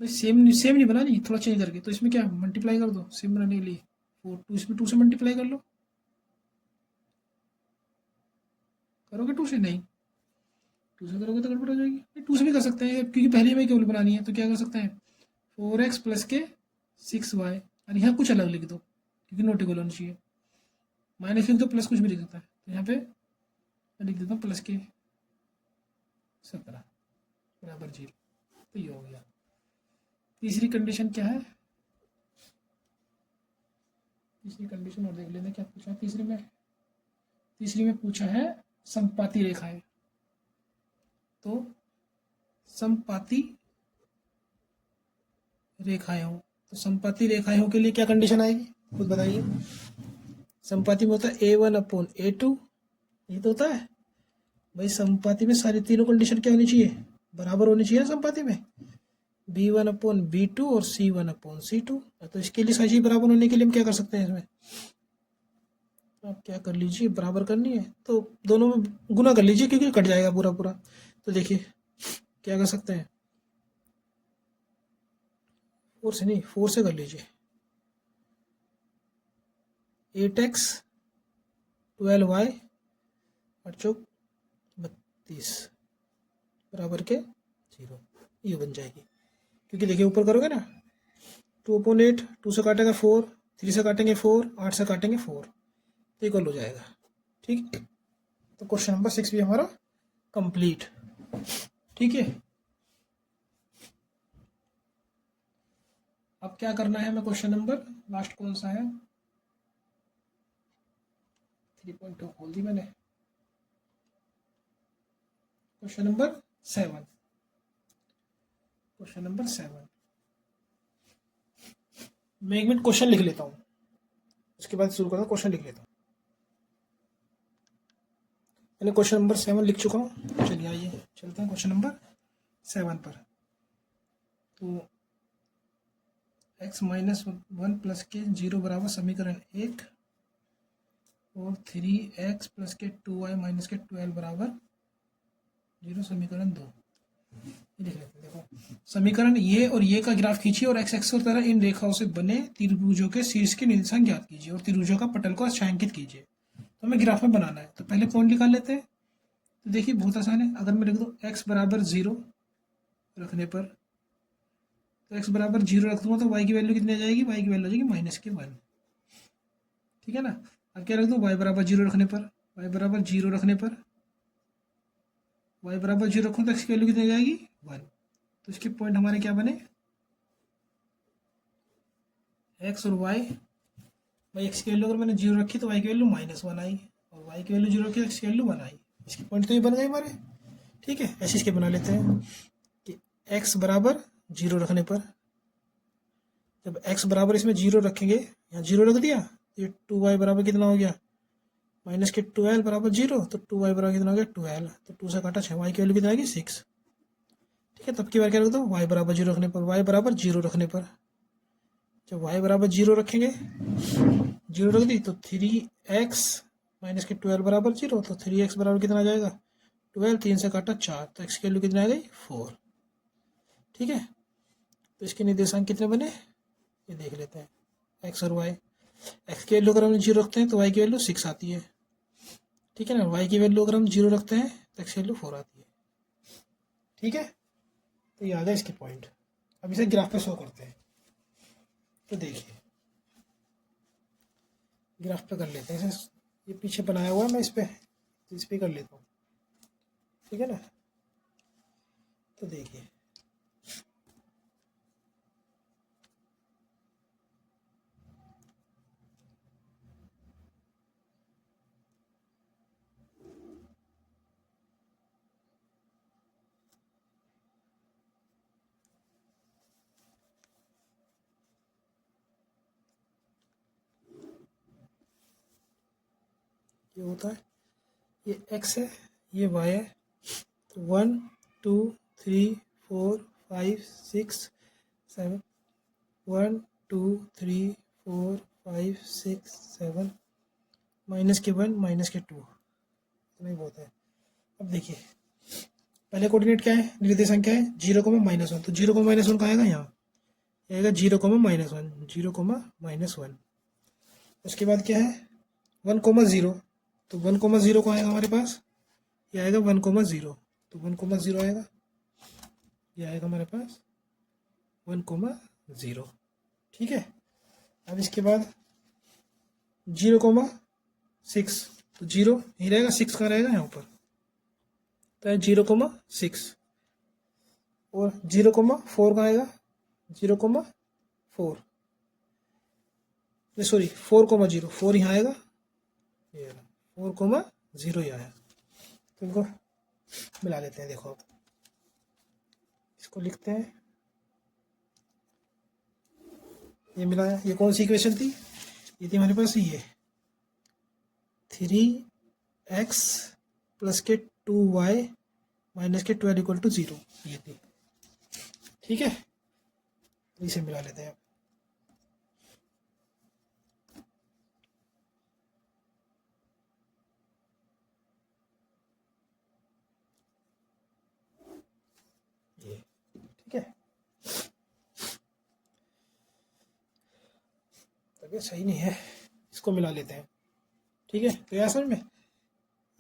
S1: भाई सेम सेम नहीं बनानी, थोड़ा चेंज करके। तो इसमें क्या मल्टीप्लाई कर दो, सेम बनाने के लिए 4 2, इसमें 2 से मल्टीप्लाई कर लो, करोगे 2 से, नहीं 2 से करोगे तो गड़बड़ हो जाएगी, 2 से भी कर सकते हैं क्योंकि पहले में केवल बनानी है। तो क्या कर सकते हैं, 4x + के 6y, और यहाँ कुछ अलग लिख दो क्योंकि नोट इक्वल होनी चाहिए, माइनस लिख दो प्लस कुछ भी लिख सकता है। तो यहाँ पे मैं लिख देता हूँ +17 = 0। तो ये हो गया। तीसरी कंडीशन क्या है, तीसरी कंडीशन और देख लेते क्या पूछा है तीसरी में, तीसरी में पूछा है समपाती रेखाएं। तो समपाती रेखाएं हो, तो समपाती रेखाएं हो के लिए क्या कंडीशन आएगी खुद बताइए। समपाती में होता है a1/a2, ये तो होता है भाई। समपाती में सारी तीनों कंडीशन क्या होनी चाहिए, बराबर होनी चाहिए समपाती में, b1/b2 और c1/c2। तो इसके लिए सारी चीज बराबर होने के लिए हम क्या कर सकते हैं, इसमें आप क्या कर लीजिए, बराबर करनी है तो दोनों में गुना कर लीजिए क्योंकि कट जाएगा पूरा पूरा। तो देखिए क्या कर सकते हैं, 4 से नहीं, 4 से कर लीजिए, 8x 12y 32 बराबर के 0, ये बन जाएगी। क्योंकि देखिए ऊपर करोगे ना, 2/8, 2 से काटेंगे 4, 3 से काटेंगे 4, 8 से काटेंगे 4, तो इक्वल हो जाएगा। ठीक, तो क्वेश्चन नंबर 6 भी हमारा कंप्लीट। ठीक है, अब क्या करना है हमें, क्वेश्चन नंबर लास्ट कौन सा है, 3.2 खोल दी मैंने, क्वेश्चन नंबर 7, क्वेश्चन नंबर 7 मैं 1 मिनट क्वेश्चन लिख लेता हूँ। उसके बाद शुरू करता हूँ, क्वेश्चन लिख लेता हूँ। मैंने क्वेश्चन नंबर 7 लिख चुका हूँ। चलिए आइए चलते हैं क्वेश्चन नंबर 7 पर। तो x माइनस 1 प्लस के 0 बराबर समीकरण 1 और 3x प्लस के 2y माइनस के 12 बराबर 0 समीकरण 2। ये लिख लेते हैं। देखो समीकरण ये और ये का ग्राफ खींचिए और एक्स एक्स की तरह इन रेखाओं से बने त्रिभुजों के शीर्ष के निर्देशांक ज्ञात कीजिए और त्रिभुजों का पटल को छायांकित कीजिए। तो हमें ग्राफ में बनाना है, तो पहले पॉइंट निकाल लेते हैं। तो देखिए बहुत आसान है, अगर मैं लिख दूँ x बराबर 0 रखने पर, तो x बराबर 0 रख दूंगा तो y की वैल्यू कितनी आ जाएगी, y की वैल्यू आ जाएगी -1। ठीक है ना। अब क्या रख दूँ, y बराबर 0 रखने पर, y बराबर 0 रखने पर y बराबर 0 रखूँ तो x की वैल्यू कितनी आ जाएगी 1। तो इसके पॉइंट हमारे क्या बने, x और y। भाई x की वैल्यू अगर मैंने 0 रखी तो y की वैल्यू -1 आई, और y की वैल्यू 0 रखी तो x की वैल्यू 1 आई। इसके पॉइंट तो ये बन गए हमारे। ठीक है, ऐसे इसके बना लेते हैं कि x बराबर 0 रखने पर, जब x बराबर इसमें 0 रखेंगे, यहाँ 0 रख दिया, ये 2y बराबर कितना हो गया -12 बराबर 0, तो 2y बराबर कितना हो गया 12, तो 2 से काटा 6, y की वैल्यू कितना आएगी 6। ठीक है, तब की बार क्या रख दो, y बराबर 0 रखने पर, y बराबर 0 रखने पर, जब y बराबर 0 रखेंगे, 0 रख दी, तो 3x माइनस के 12 बराबर 0, तो 3x बराबर कितना आ जाएगा 12, 3 से काटा 4, तो x की वैल्यू कितनी आ गई 4। ठीक है, तो इसके निर्देशांक कितने बने ये देख लेते हैं, x और y। x की वैल्यू अगर हम 0 रखते हैं तो y की वैल्यू 6 आती है। ठीक है ना, y की वैल्यू अगर हम 0 रखते हैं तो x की वैल्यू 4 आती है। ठीक है, तो ये आ गया इसके पॉइंट। अब इसे ग्राफ पे शो करते हैं। तो देखिए ग्राफ पे कर लेते हैं, ये पीछे बनाया हुआ है, मैं इस पे कर लेता हूँ। ठीक है ना, तो देखिए ये होता है, ये x है, ये y है, तो 1 2 3 4 5 6 7, 1 2 3 4 5 6 7, -1 -2, इतना ही बहुत है। अब देखिए पहले कोऑर्डिनेट क्या है, निर्देशांक क्या है 0, -1, तो 0, -1 कहाँ आएगा, यहाँ आएगा 0, -1, 0, -1। उसके बाद क्या है 1, 0, तो 1, 0 को आएगा हमारे पास, ये आएगा 1, 0, तो 1, 0 आएगा, ये आएगा हमारे पास 1, 0। ठीक है, अब इसके बाद 0, 6, तो 0 ही रहेगा, 6 कहाँ रहेगा यहाँ पर, तो है 0, 6, और 0, 4 कहाँ आएगा 0, 4, सॉरी 4, 0, 4 यहाँ आएगा, ये 4, 0 ही आया। तो इनको मिला लेते हैं। देखो अब इसको लिखते हैं, ये मिलाया, ये कौन सी इक्वेशन थी, ये थी हमारे पास ये 3x प्लस के 2y माइनस के 12 = 0, ये थी। ठीक है, इसे मिला लेते हैं। ये ठीक है, तबीयत सही नहीं है, इसको मिला लेते हैं। ठीक है, तो यह समझ में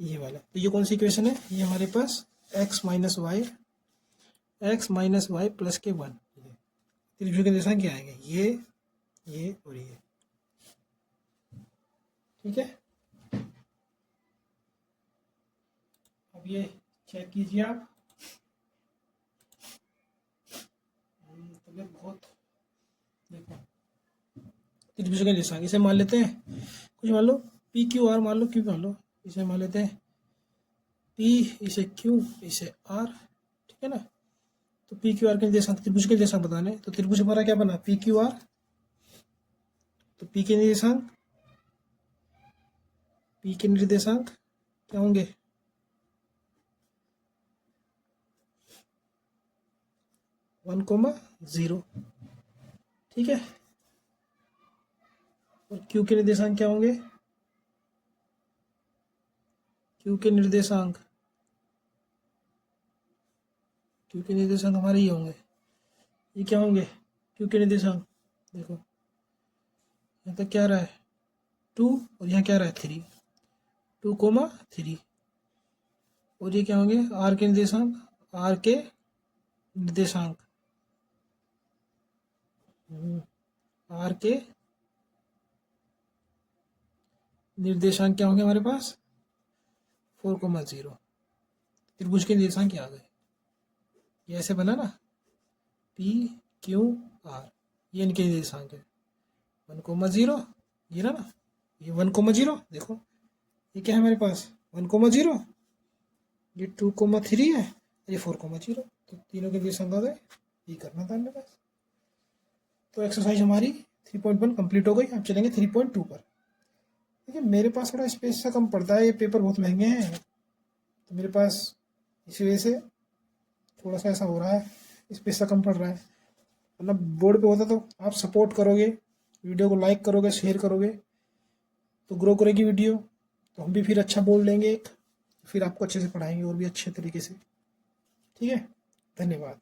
S1: ये वाला, तो ये कौन सी इक्वेशन है, ये हमारे पास x माइनस वाई प्लस के 1, त्रिभुज के निर्देशांक क्या आएंगे, ये और ये। ठीक है, अब ये चेक कीजिए आप, तबीयत बहुत, देखो त्रिभुज के निर्देशांक इसे मान लेते हैं, कुछ मान लो पी क्यू आर मान लो, क्यों मान लो, इसे मान लेते हैं पी, इसे क्यू, इसे आर। ठीक है ना, तो पी क्यू आर के निर्देशांक, त्रिभुज के निर्देशांक बताने, तो त्रिभुज हमारा क्या बना पी क्यू आर, तो पी के निर्देशांक पी के निर्देशांक क्या होंगे? 1,0, ठीक है। और क्यू के निर्देशांक क्या होंगे? क्यू के निर्देशांक हमारे ये होंगे, ये क्या होंगे? क्यू के निर्देशांक देखो, यहाँ तक क्या रहा है 2 और यहाँ क्या रहा है 3, 2,3। और ये क्या होंगे? आर के निर्देशांक, आर के निर्देशांक क्या होंगे हमारे पास? 4,0। त्रिभुज के निर्देशांक क्या आ गए? ये ऐसे बना ना, पी क्यू आर, ये इनके निर्देशांक है। 1,0 ये रहा ना, ये 1,0 देखो, ये क्या है हमारे पास? 1,0, ये 2,3 है, ये 4,0। तो तीनों के निर्देशांक आ गए। ये करना था हमें बस। तो एक्सरसाइज हमारी 3.1 कंप्लीट हो गई। अब चलेंगे 3.2 पर। देखिए मेरे पास थोड़ा स्पेस सा कम पड़ता है, ये पेपर बहुत महंगे हैं, तो मेरे पास इसी वजह से थोड़ा सा ऐसा हो रहा है, स्पेस सा कम पड़ रहा है। मतलब बोर्ड पे होता तो आप सपोर्ट करोगे, वीडियो को लाइक करोगे, शेयर करोगे, तो ग्रो करेगी वीडियो, तो हम भी फिर अच्छा बोल लेंगे, फिर आपको अच्छे से पढ़ाएंगे और भी अच्छे तरीके से। ठीक है, धन्यवाद।